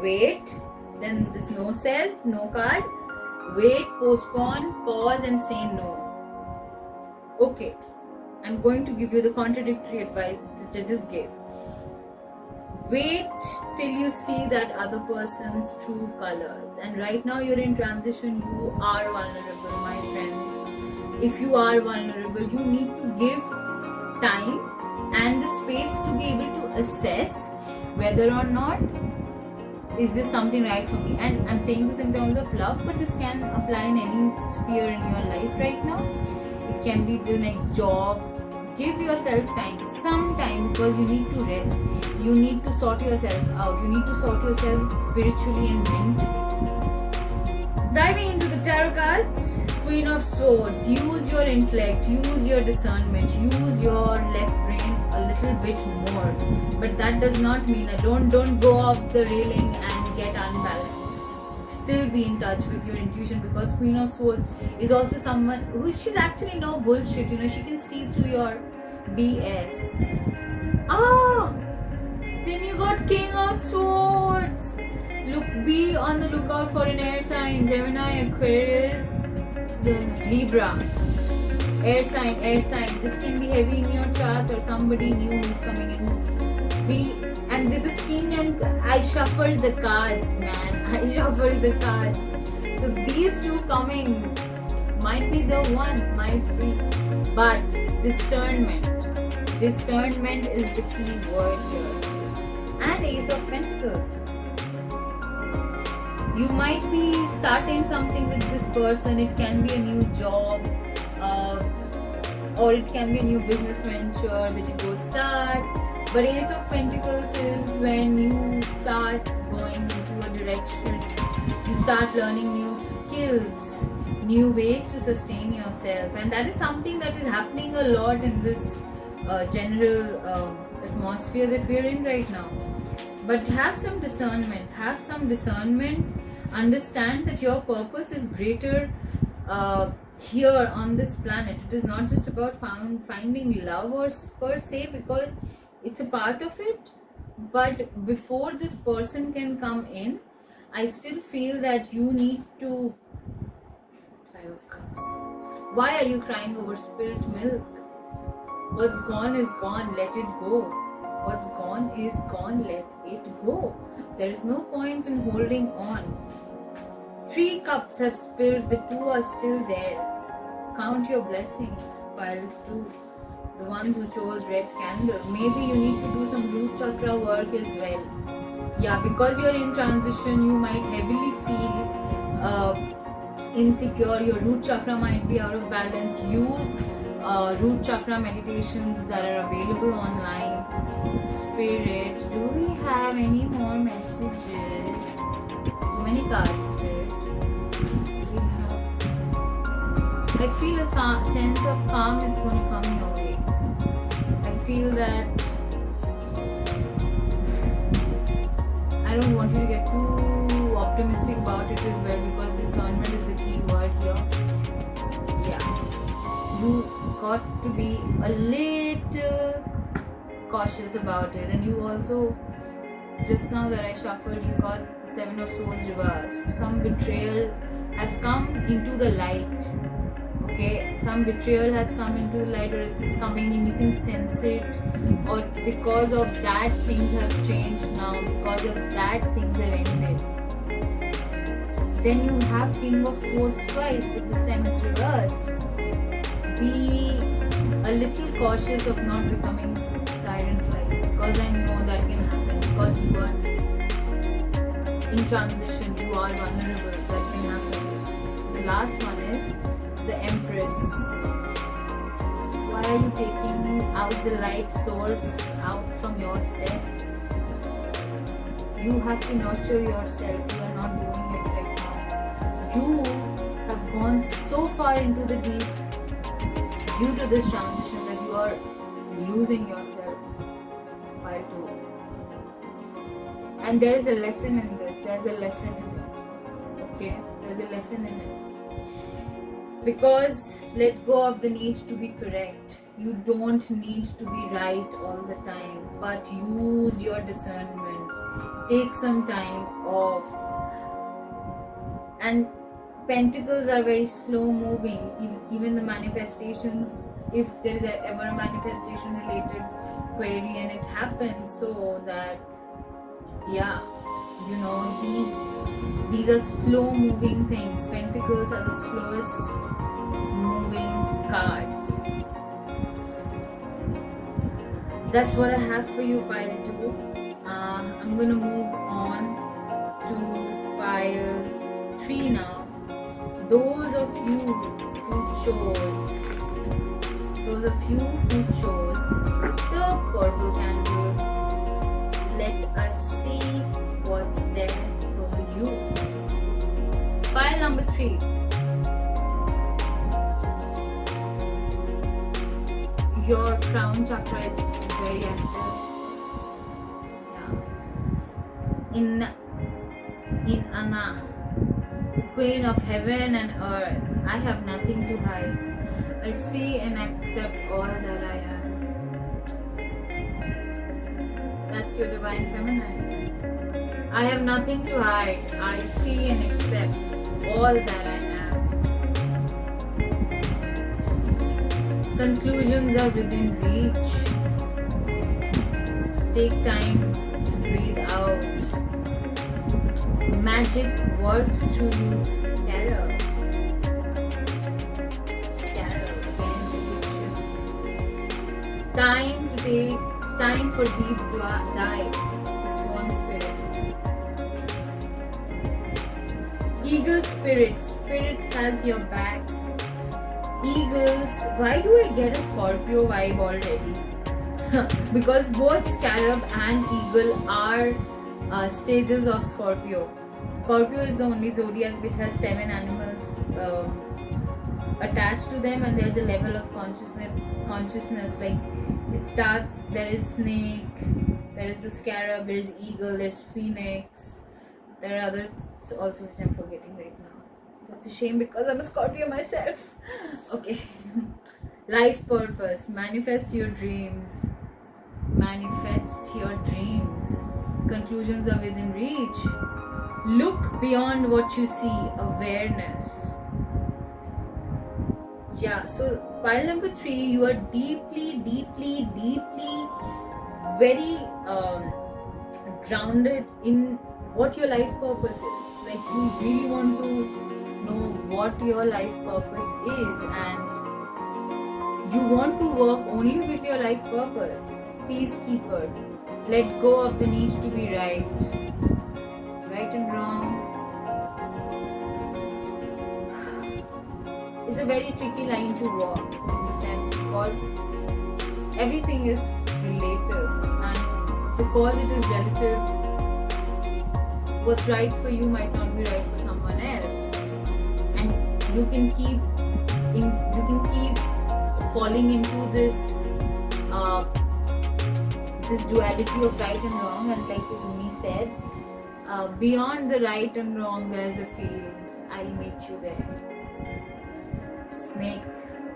S1: Wait, then this no says, no card. Wait, postpone, pause and say no. Okay, I'm going to give you the contradictory advice the judges gave. Wait till you see that other person's true colors. And right now you're in transition, you are vulnerable, my friends. If you are vulnerable, you need to give time and the space to be able to assess whether or not is this something right for me. And I'm saying this in terms of love, but this can apply in any sphere in your life right now. It can be the next job. Give yourself time, some time, because you need to rest. You need to sort yourself out. You need to sort yourself spiritually and mentally. Diving into the tarot cards, Queen of Swords. Use your intellect, use your discernment, use your left brain a little bit more. But that does not mean that don't go off the railing and get unbalanced. Still be in touch with your intuition, because Queen of Swords is also someone who, she's actually no bullshit, she can see through your BS. Then you got King of Swords. Look, be on the lookout for an air sign, Gemini, Aquarius, Libra. Air sign. This can be heavy in your charts, or somebody new who's coming in. And this is King, and I shuffled the cards, man. I shuffled the cards. So these two coming might be the one, might be. But discernment. Discernment is the key word here. And Ace of Pentacles. You might be starting something with this person. It can be a new job, or it can be a new business venture that you both start. But Ace of Pentacles is when you start going into a direction, you start learning new skills, new ways to sustain yourself, and that is something that is happening a lot in this general atmosphere that we are in right now. But have some discernment, understand that your purpose is greater here on this planet. It is not just about finding love or per se, because it's a part of it, but before this person can come in, I still feel that you need to. Five of Cups. Why are you crying over spilt milk? What's gone is gone, let it go. What's gone is gone, let it go. There is no point in holding on. 3 cups have spilled, the 2 are still there. Count your blessings, pile 2. The ones who chose red candle. Maybe you need to do some root chakra work as well. Yeah, because you're in transition, you might heavily feel insecure. Your root chakra might be out of balance. Use root chakra meditations that are available online. Spirit, do we have any more messages? Too many cards, Spirit. I feel a sense of calm is going to come your way. I feel that I don't want you to get too optimistic about it as well, because discernment is the key word here. Yeah, you got to be a little cautious about it. And you also, just now that I shuffled, you got the 7 of Swords reversed. Some betrayal has come into the light. Okay, some betrayal has come into the light, or it's coming in, you can sense it, or because of that things have changed now, because of that things have ended. Then you have King of Swords twice, but this time it's reversed. Be a little cautious of not becoming tyrant like, because I know that can happen, because you are in transition, you are vulnerable, that can happen. The last one is the Empress. Why are you taking out the life source out from yourself? You have to nurture yourself. You are not doing it right now. You have gone so far into the deep due to this transition that you are losing yourself by 2. And there is a lesson in this. There's a lesson in it. Okay? There's a lesson in it. Because let go of the need to be correct. You don't need to be right all the time, but use your discernment. Take some time off and Pentacles are very slow moving. Even the manifestations, if there is ever a manifestation related query and it happens, so that, yeah, you know, these are slow moving things. Pentacles are the slowest moving cards. That's what I have for you, pile 2. I'm gonna move on to pile 3 now. Those of you who chose the purple candle, let us see what's there for you. Pile number 3. Your crown chakra is very active. Yeah. In Anna, the Queen of Heaven and Earth, I have nothing to hide. I see and accept all that I am. That's your Divine Feminine. I have nothing to hide. I see and accept all that I am. Conclusions are within reach. Take time to breathe out. Magic works through you. Scarab. Time for deep dive. Swan spirit. Eagle spirit has your back. Eagles, why do I get a Scorpio vibe already? Because both Scarab and Eagle are stages of Scorpio. Scorpio is the only zodiac which has 7 animals attached to them, and there's a level of consciousness. Like, it starts, there is snake, there is the scarab, there is eagle, there's phoenix, there are others also which I'm forgetting right now. That's a shame because I'm a Scorpio myself. Okay. Life purpose. Manifest your dreams. Manifest your dreams. Conclusions are within reach. Look beyond what you see. Awareness. Yeah, so pile number 3, you are deeply very grounded in what your life purpose is. Like, you really want to know what your life purpose is, and you want to work only with your life purpose. Peacekeeper. Let go of the need to be right. Right and wrong. It's a very tricky line to walk in the sense, because everything is relative, and because it is relative, what's right for you might not be right for someone else, and you can keep falling into this duality of right and wrong. And like Rumi said, beyond the right and wrong there is a field. I'll meet you there. Snake.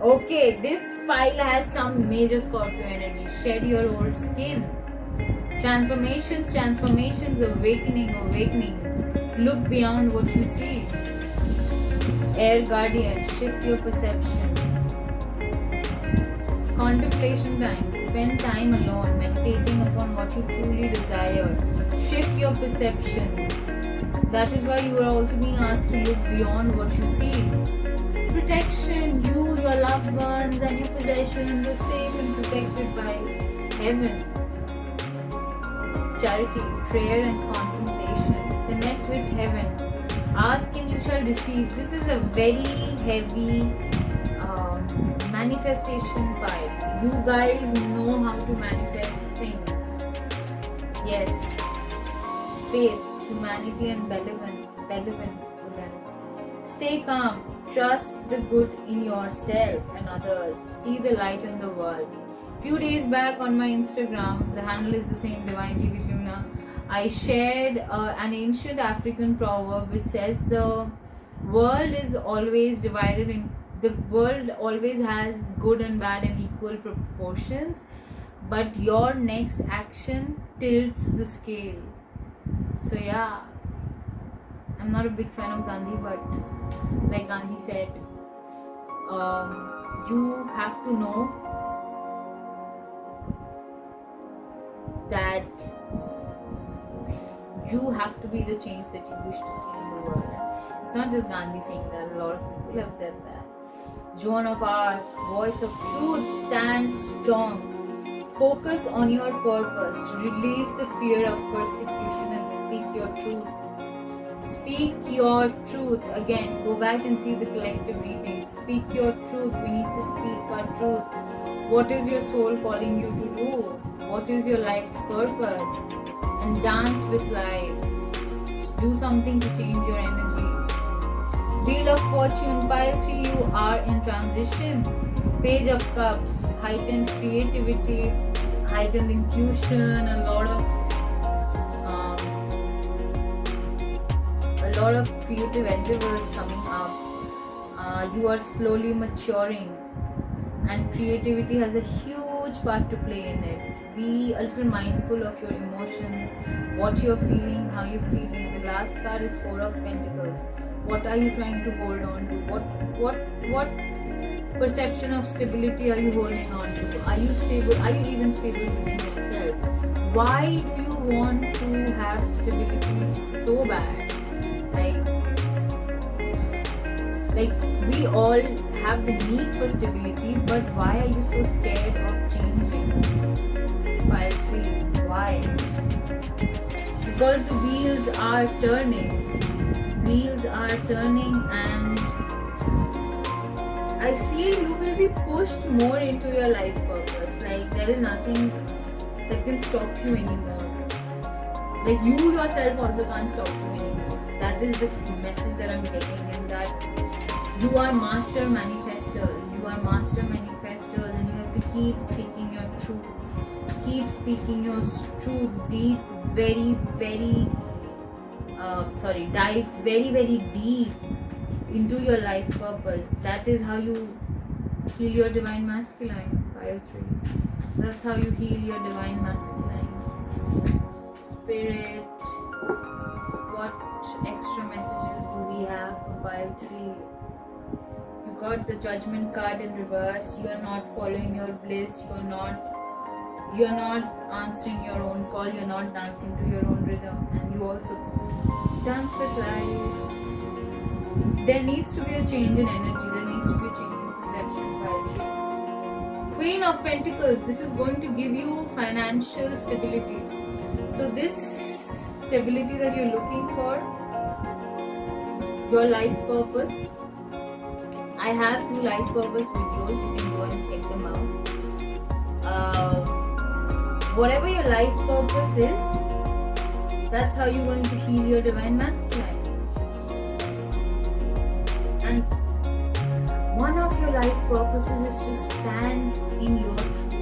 S1: Okay, this pile has some major Scorpio energy. Shed your old skin. Transformations, awakenings. Look beyond what you see. Air guardian, shift your perception. Contemplation time, spend time alone, meditating upon what you truly desire. Shift your perceptions. That is why you are also being asked to look beyond what you see. Protection, you, your loved ones and your possessions are safe and protected by heaven. Charity, prayer and contemplation. Connect with heaven. Ask and you shall receive. This is a very heavy manifestation pile. You guys know how to manifest things. Yes. Faith, humanity and benevolence. Stay calm. Trust the good in yourself and others. See the light in the world. Few days back on my Instagram, the handle is the same, Divine Tea with Luna, I shared an ancient African proverb which says the world is always divided in, the world always has good and bad in equal proportions, but your next action tilts the scale. So yeah, I'm not a big fan of Gandhi, but Like Gandhi said, you have to know that you have to be the change that you wish to see in the world. And it's not just Gandhi saying that, a lot of people have said that. Joan of Arc, voice of truth, stand strong. Focus on your purpose. Release the fear of persecution and speak your truth. Speak your truth. Again, go back and see the collective reading. Speak your truth. We need to speak our truth. What is your soul calling you to do? What is your life's purpose? And dance with life. Do something to change your energies. Wheel of Fortune, pile 3, you are in transition. Page of Cups, heightened creativity, heightened intuition, a lot of creative endeavors coming up. You are slowly maturing, and creativity has a huge part to play in it. Be a little mindful of your emotions, what you're feeling, how you're feeling. The last card is Four of Pentacles. What are you trying to hold on to? What perception of stability are you holding on to? Are you stable? Are you even stable within yourself? Why do you want to have stability so bad? Like we all have the need for stability, but why are you so scared of changing? Pile 3. Why? Because the wheels are turning. Wheels are turning, and I feel you will be pushed more into your life purpose. Like there is nothing that can stop you anymore. Like you yourself also can't stop you anymore. That is the message that I'm getting, and that you are master manifestors. You are master manifestors, and you have to keep speaking your truth. Keep speaking your truth deep, dive very deep into your life purpose. That is how you heal your divine masculine. Pile 3. That's how you heal your divine masculine. Spirit, what extra messages do we have for pile 3? You got the Judgment card in reverse. You are not following your bliss. You are not answering your own call. You're not dancing to your own rhythm. And you also dance with life. There needs to be a change in energy. There needs to be a change in perception. Pile 3. Queen of Pentacles. This is going to give you financial stability. So this stability that you're looking for, your life purpose. I have 2 life purpose videos. You can go and check them out. Whatever your life purpose is, that's how you're going to heal your divine masculine. And one of your life purposes is to stand in your truth.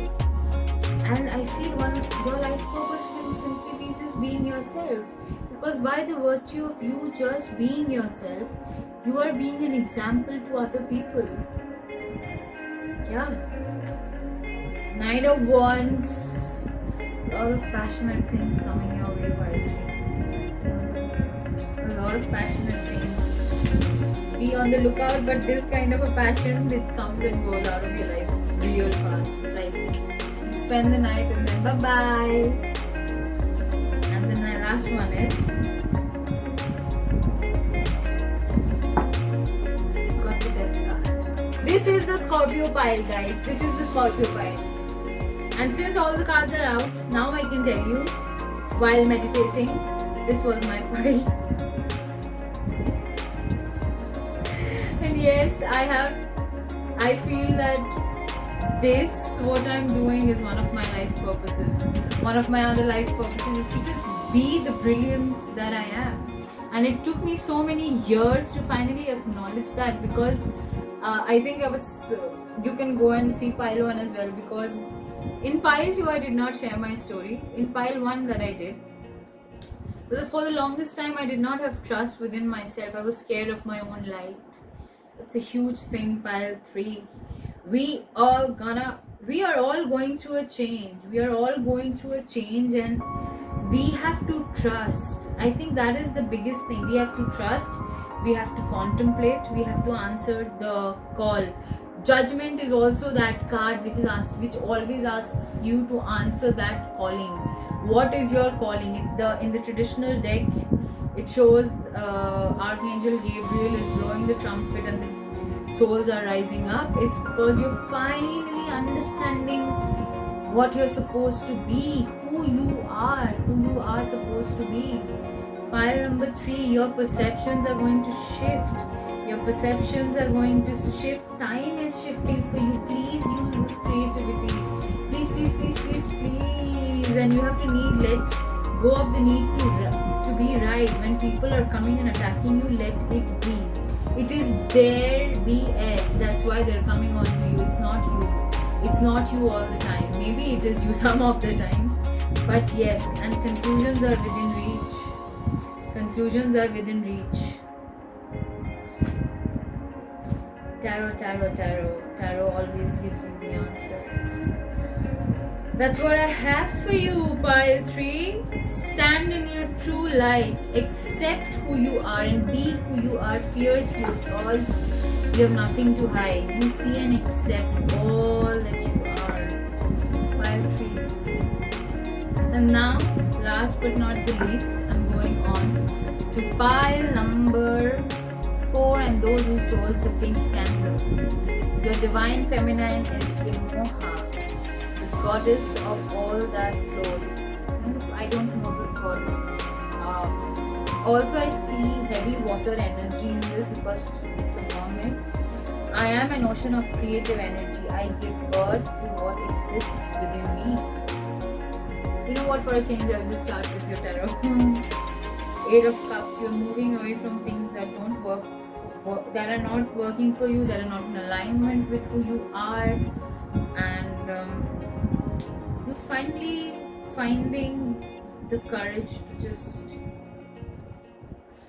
S1: And I feel your life purpose can simply be just being yourself. Because by the virtue of you just being yourself, you are being an example to other people. Yeah. Knight of Wands. A lot of passionate things coming your way, pile 3. A lot of passionate things. Be on the lookout, but this kind of a passion, it comes and goes out of your life real fast. It's like you spend the night and then bye-bye. And then the last one is got the Death card. This is the Scorpio pile, guys. This is the Scorpio pile. And since all the cards are out, now I can tell you, while meditating, this was my pile. And yes, I feel that what I'm doing is one of my life purposes. One of my other life purposes is to just be the brilliance that I am. And it took me so many years to finally acknowledge that, because I think you can go and see pile 1 as well, because in pile 2 I did not share my story. In pile 1 that I did, for the longest time I did not have trust within myself. I was scared of my own light. It's a huge thing. Pile 3. We are all going through a change. We are all going through a change, and we have to trust. I think that is the biggest thing. We have to trust. we have to contemplate, we have to answer the call. Judgment is also that card which always asks you to answer that calling. What is your calling? In the traditional deck, it shows Archangel Gabriel is blowing the trumpet and the souls are rising up. It's because you're finally understanding what you're supposed to be, who you are supposed to be. Pile number 3, your perceptions are going to shift. Your perceptions are going to shift. Time is shifting for you. Please use this creativity. Please, please, please, please, please. And you have to let go of the need to be right. When people are coming and attacking you, let it be. It is their BS. That's why they're coming on to you. It's not you. It's not you all the time. Maybe it is you some of the times. But yes, and conclusions are within reach. Conclusions are within reach. Tarot always gives you the answers. That's what I have for you, pile 3. Stand in your true light. Accept who you are and be who you are fiercely, because you have nothing to hide. You see and accept all that you are. Pile 3. And now, last but not the least, I'm going on to pile number 4, and those who chose the pink candle. Your divine feminine is Imoha, the goddess of all that flows. I don't know this goddess. Also, I see heavy water energy in this because it's a mermaid. I am an ocean of creative energy. I give birth to what exists within me. You know what? For a change, I'll just start with your tarot. 8 of Cups. You're moving away from things that don't work, that are not working for you, that are not in alignment with who you are, and you're finally finding the courage to just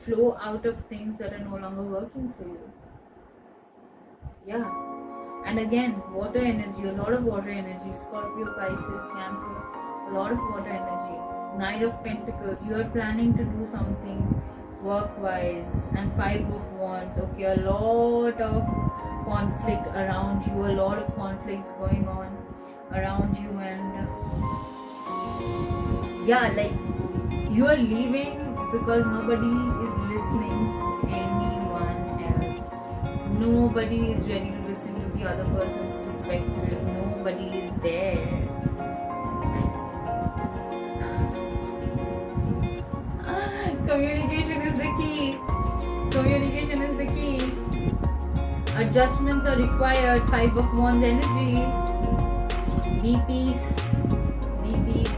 S1: flow out of things that are no longer working for you. Yeah. And again, water energy, a lot of water energy. Scorpio, Pisces, Cancer, a lot of water energy. Knight of Pentacles, you are planning to do something work-wise. And 5 of Wands, okay, a lot of conflict around you, a lot of conflicts going on around you, and yeah, like you are leaving because nobody is listening to anyone else. Nobody is ready to listen to the other person's perspective. Nobody is there. Communication is the key. Communication is the key. Adjustments are required. 5 of Wands energy. Be peace. Be peace.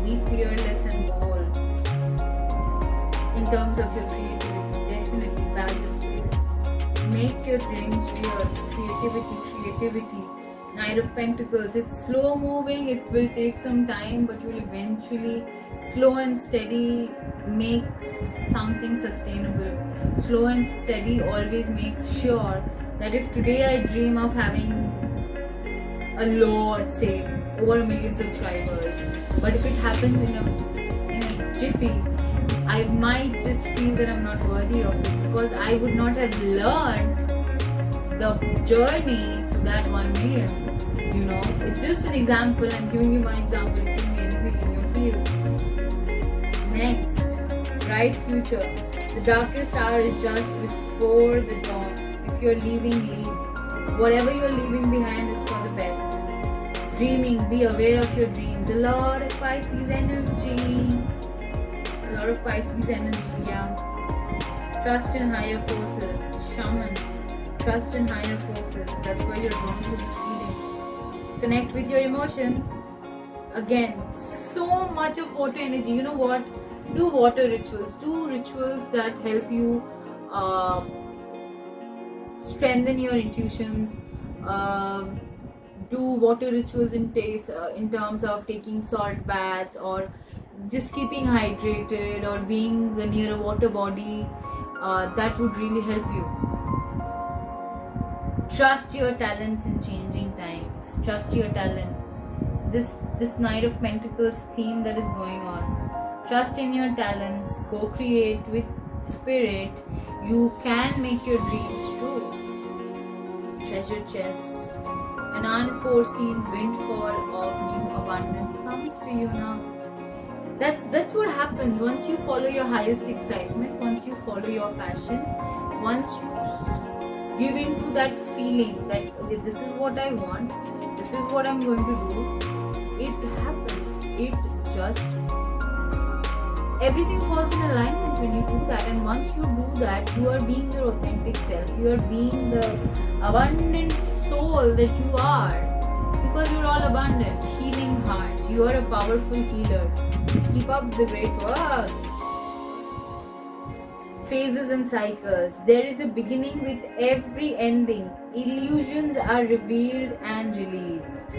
S1: Be fearless and bold. In terms of your creativity, definitely back your spirit. Make your dreams real. Creativity. Knight of Pentacles. It's slow moving. It will take some time, but you will eventually, slow and steady makes something sustainable. Slow and steady always makes sure that if today I dream of having a lot, say over 1 million subscribers, but if it happens in a jiffy, I might just feel that I'm not worthy of it, because I would not have learned the journey to that 1 million. You know, it's just an example. I'm giving you one example. It can be anything in your field. Next, bright future. The darkest hour is just before the dawn. If you're leaving, leave. Whatever you're leaving behind is for the best. Dreaming, be aware of your dreams. A lot of Pisces energy. A lot of Pisces energy, yeah. Trust in higher forces. Shaman. Trust in higher forces. That's why you're drawn to this feeling. Connect with your emotions. Again, so much of water energy. You know what? Do water rituals. Do rituals that help you strengthen your intuitions. Do water rituals in terms of taking salt baths, or just keeping hydrated, or being near a water body. That would really help you. Trust your talents in changing times. Trust your talents. This Knight of Pentacles theme that is going on. Trust in your talents. Co-create with Spirit, you can make your dreams true. Treasure chest, an unforeseen windfall of new abundance comes to you now. That's what happens once you follow your highest excitement, once you follow your passion, once you give into that feeling that okay, this is what I want, this is what I'm going to do. It happens. It just everything falls in alignment when you do that. And once you do that, you are being your authentic self. You are being the abundant soul that you are, because you're all abundant, healing heart. You are a powerful healer. Keep up the great work. Phases and cycles. There is a beginning with every ending. Illusions are revealed and released.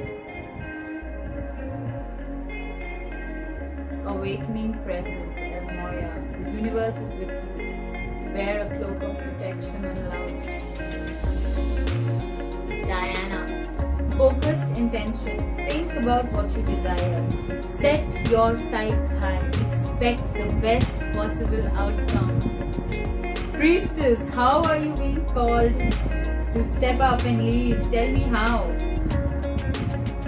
S1: Awakening presence, El Moria. The universe is with you. Wear a cloak of protection and love. Diana. Focused intention. Think about what you desire. Set your sights high. Expect the best possible outcome. Priestess, how are you being called to step up and lead? Tell me how.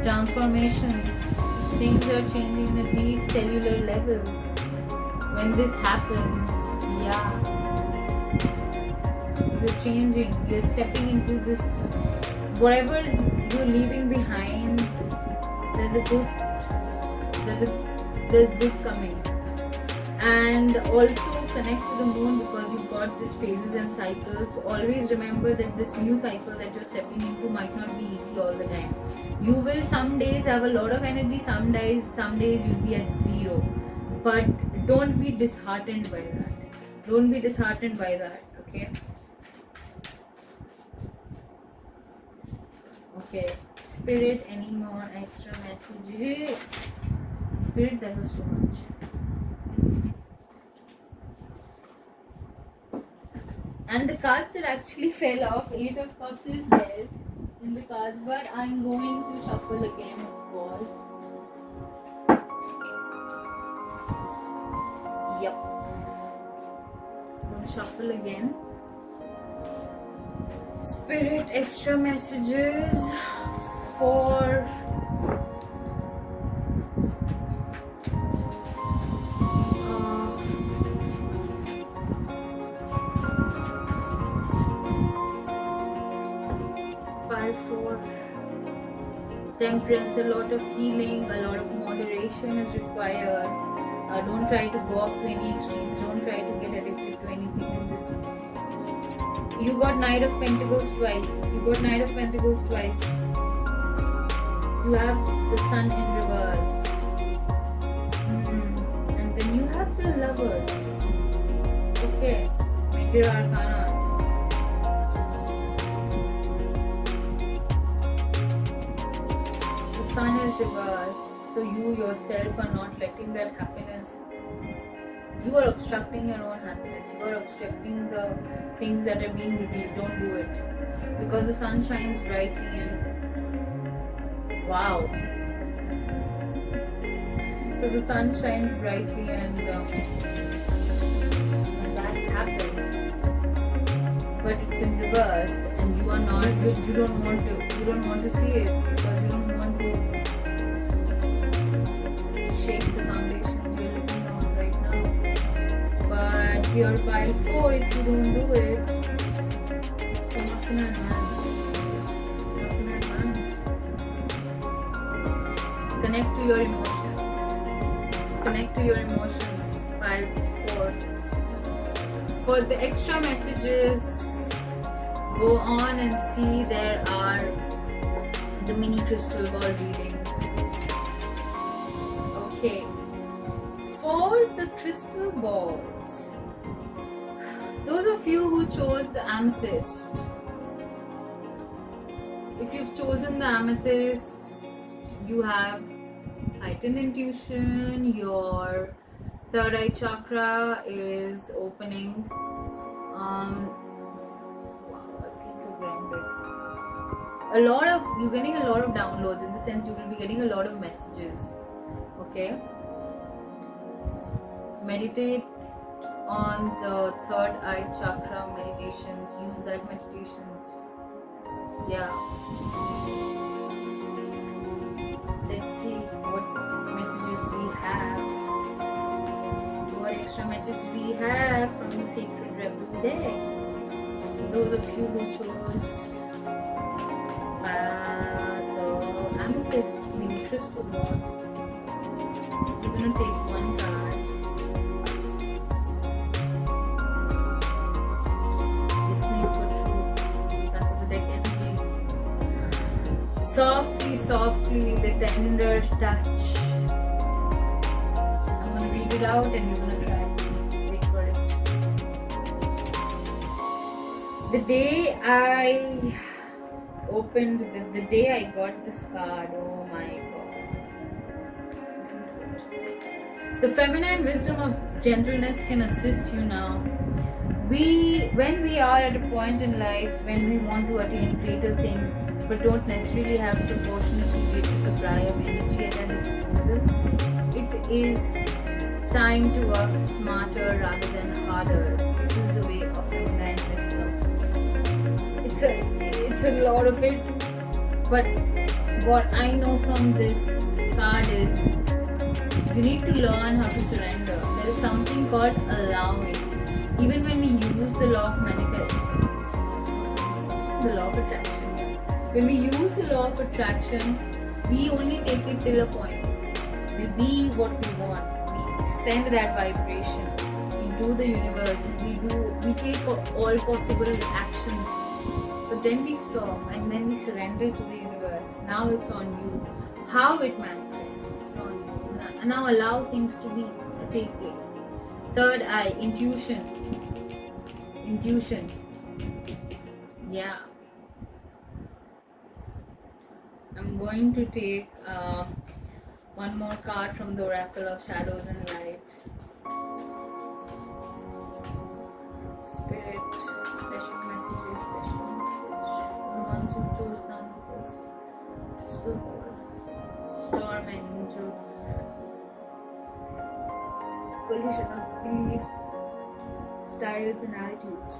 S1: Transformations. Things are changing at a deep cellular level. When this happens, you're changing. You're stepping into this. Whatever you're leaving behind, there's good coming. And also connect to the moon, because you've got these phases and cycles. Always remember that this new cycle that you're stepping into might not be easy all the time. You will some days have a lot of energy, some days you'll be at zero. But don't be disheartened by that. Don't be disheartened by that, okay? Okay, Spirit, any more extra messages? Spirit, that was too much. And the cards that actually fell off, 8 of Cups is there in the cards, but I'm going to shuffle again, of course. Yep. I'm going to shuffle again. Spirit, extra messages for Temperance. A lot of healing, a lot of moderation is required. Don't try to go off to any extremes. Don't try to get addicted to anything in this. You got Knight of Pentacles twice. You have the Sun in reverse. And then you have the Lovers. Okay. Major Arcana. Sun is reversed, so you yourself are not letting that happiness. You are obstructing your own happiness. You are obstructing the things that are being revealed. Don't do it, because the sun shines brightly and wow. So the sun shines brightly and that happens, but it's in reverse, and you are not. You don't want to. You don't want to see it, because you don't want to shake the foundations you're living on right now. But you're pile 4 if you don't do it. Come up in advance. Connect to your emotions. Pile 4. For the extra messages, go on and see there are the mini crystal ball readings. Okay, for the crystal balls, those of you who chose the Amethyst, if you've chosen the Amethyst, you have heightened intuition, your third eye chakra is opening. Wow, I feel so grounded. You're getting a lot of downloads, in the sense you will be getting a lot of messages. Okay, meditate on the third eye chakra meditations. Use that meditations. Yeah. Let's see what messages we have. What extra messages we have from the Sacred Rebel deck. Those of you who chose the Amethyst mini crystal ball, we're gonna take one card. Listening for truth. That was the deck energy. Softly, softly, the tender touch. I'm gonna read it out and you're gonna try. Wait for it. The day I opened, the day I got this card, oh my god. Listen to it. The feminine wisdom of gentleness can assist you now. When we are at a point in life when we want to attain greater things, but don't necessarily have a proportionately greater supply of energy at our disposal, it is time to work smarter rather than harder. This is the way of feminine wisdom. It's a lot of it, but what I know from this card is you need to learn how to surrender. There is something called allowing. Even when we use the law of the law of attraction, yeah. When we use the law of attraction, we only take it till a point. We be what we want. We send that vibration into the universe, and we take all possible actions. But then we stop and then we surrender to the universe. Now it's on you. How it manifests, it's on you. Now allow things to take place. Third eye, intuition. Intuition. Yeah. I'm going to take one more card from the Oracle of Shadows and Light. Spirit, special messages, the ones who chose the Amethyst, crystal ball, storm angel, collision of belief, styles and attitudes.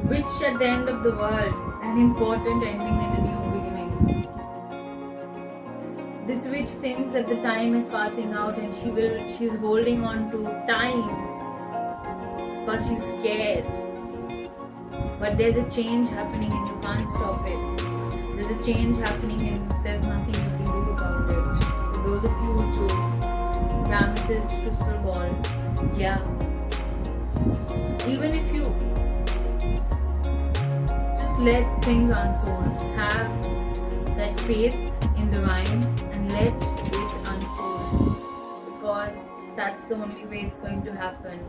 S1: Witch at the end of the world, an important ending and a new beginning. This witch thinks that the time is passing out and she's holding on to time because she's scared. But there's a change happening and you can't stop it. There's a change happening and there's nothing you can do about it. For those of you who chose the Amethyst crystal ball, yeah. Even if you just let things unfold, have that faith in divine and let it unfold, because that's the only way it's going to happen.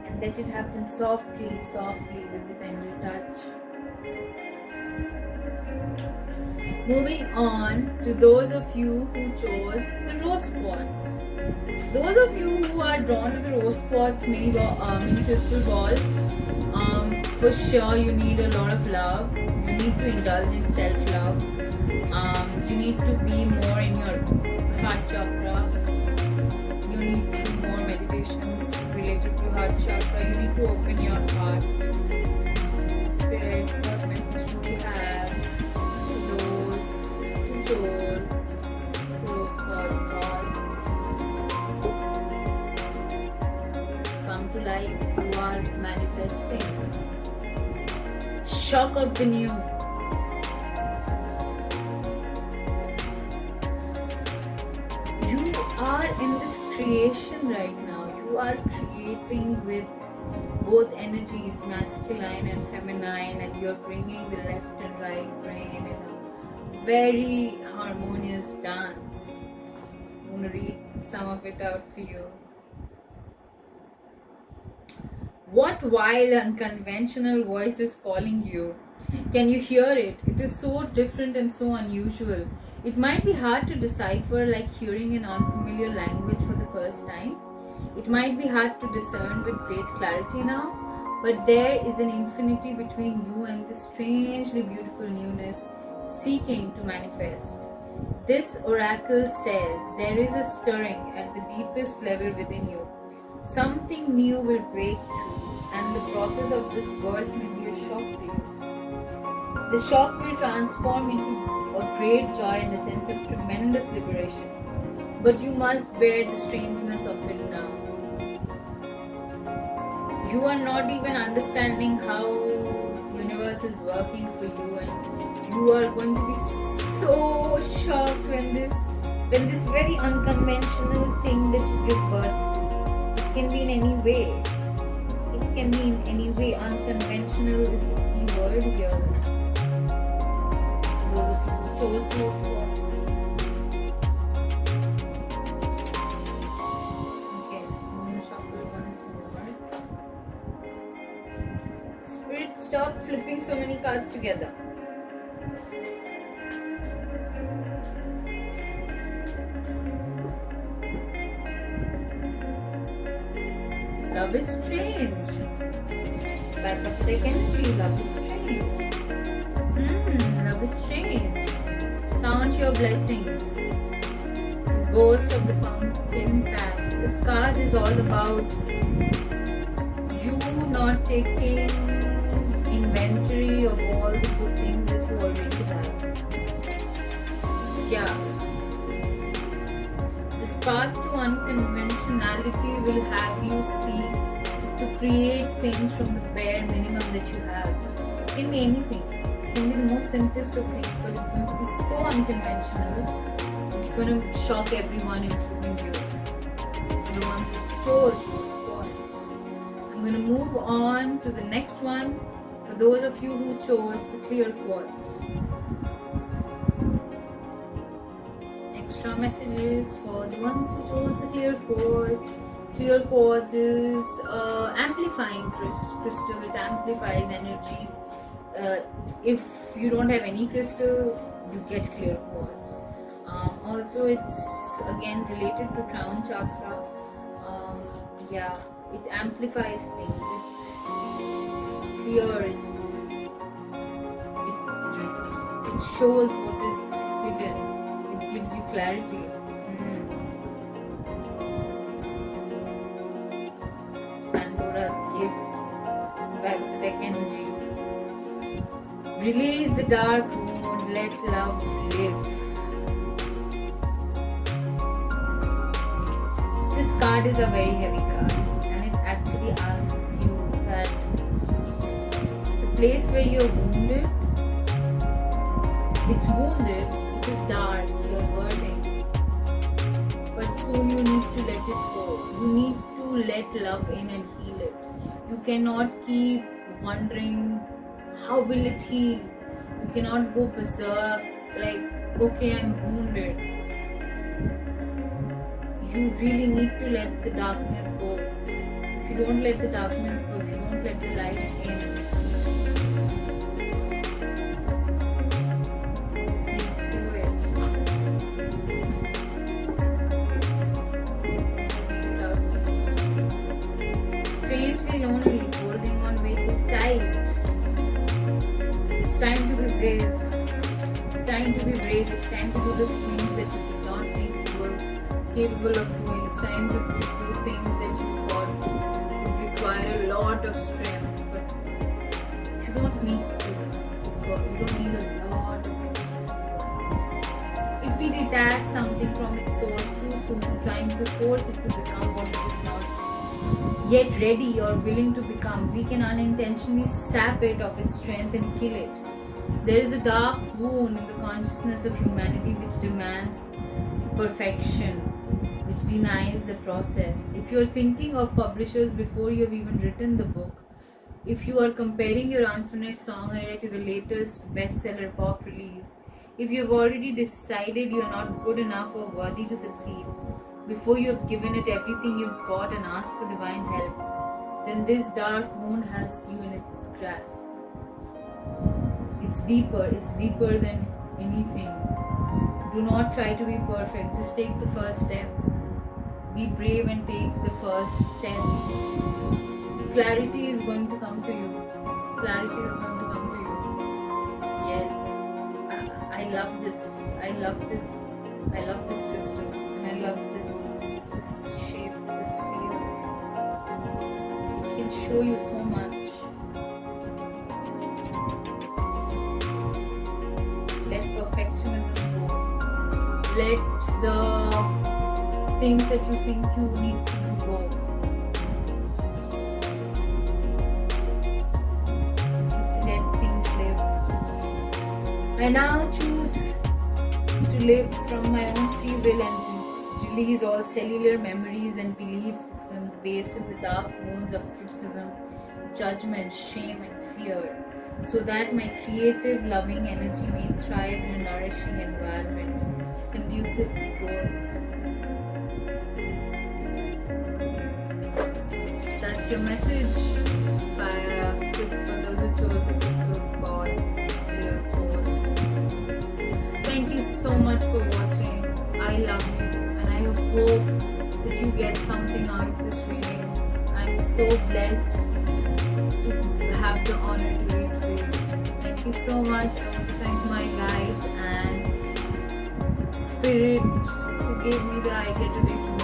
S1: And let it happen softly, softly with the tender touch. Moving on to those of you who chose the rose quartz. Those of you who are drawn to the rose quartz mini crystal ball, for sure you need a lot of love. You need to indulge in self-love. You need to be more in your heart chakra. You need to do more meditations related to heart chakra. You need to open your heart. Spirit, what message do we have to those who chose rose quartz ball? Come to life, you are manifesting. Shock of the new. You are in this creation right now. You are creating with both energies, masculine and feminine, and you're bringing the left and right brain in a very harmonious dance. I'm going to read some of it out for you. What wild, unconventional voice is calling you? Can you hear it? It is so different and so unusual. It might be hard to decipher, like hearing an unfamiliar language for the first time. It might be hard to discern with great clarity now, but there is an infinity between you and this strangely beautiful newness seeking to manifest. This oracle says there is a stirring at the deepest level within you. Something new will break through, and the process of this birth may be a shock to you. The shock will transform into a great joy and a sense of tremendous liberation. But you must bear the strangeness of it now. You are not even understanding how universe is working for you, and you are going to be so shocked when this very unconventional thing that you give birth, it can be in any way. It can be in any way. Unconventional is the key word here. Those who chose those words. Okay, I'm going to shuffle once more. Spirit, stop flipping so many cards together. Love is strange. Back of deck energy. Love is strange. Love is strange. Count your blessings. The ghost of the pumpkin patch. This card is all about you not taking inventory of all the good things that you already have. Yeah. This path to unconventionality will have you seek to create things from the bare minimum that you have. It can be anything. It can be the most simplest of things, but it's going to be so unconventional. It's going to shock everyone, including you. The ones who chose those Quartz. I'm going to move on to the next one. For those of you who chose the clear Quartz. Extra messages for the ones who chose the clear Quartz. Clear Quartz is amplifying crystal. It amplifies energies. If you don't have any crystal, you get clear Quartz. Also, it's again related to crown chakra. Yeah, it amplifies things. It clears. It shows what is hidden. It gives you clarity. Pandora's gift. Back to deck energy. Release the dark mood. Let love live. This card is a very heavy card, and it actually asks you that the place where you're wounded, it's wounded, it is dark, you're hurting, but soon you need to let it go. You need to let love in and heal it. You cannot keep wondering how will it heal. You cannot go berserk like, okay, I'm wounded. You really need to let the darkness go. If you don't let the darkness go, if you don't let the light in, just sleep through it. Strangely lonely, holding on way too tight. It's time to be brave. It's time to be brave. It's time to do the things that you did not think you were capable of doing. It's time to do things that you thought would require a lot of strength, but you don't need to. You don't need a lot of it. If we detach something from its source too soon, trying to force it to become what it is not yet ready or willing to become, we can unintentionally sap it of its strength and kill it. There is a dark wound in the consciousness of humanity which demands perfection, which denies the process. If you are thinking of publishers before you have even written the book, if you are comparing your unfinished song idea to the latest bestseller pop release, if you have already decided you are not good enough or worthy to succeed before you have given it everything you've got and asked for divine help, then this dark wound has you in its grasp. It's deeper than anything. Do not try to be perfect, just take the first step. Be brave and take the first step. Clarity is going to come to you. Clarity is going to come to you. Yes, I love this. I love this. I love this crystal, and I love this shape, this feel. It can show you so much. Let perfectionism go. Let the things that you think you need to do go. Let things live. I now choose to live from my own free will and release all cellular memories and belief systems based in the dark wounds of criticism, judgment, shame, and fear, so that my creative, loving energy may thrive in a nourishing environment conducive to growth. That's your message by for those who chose the crystal ball. Thank you so much for watching. I love you, and I hope that you get something out of this reading. I'm so blessed to have the honor to read for you. Thank you so much. I want to thank my guides and Spirit who gave me the idea today to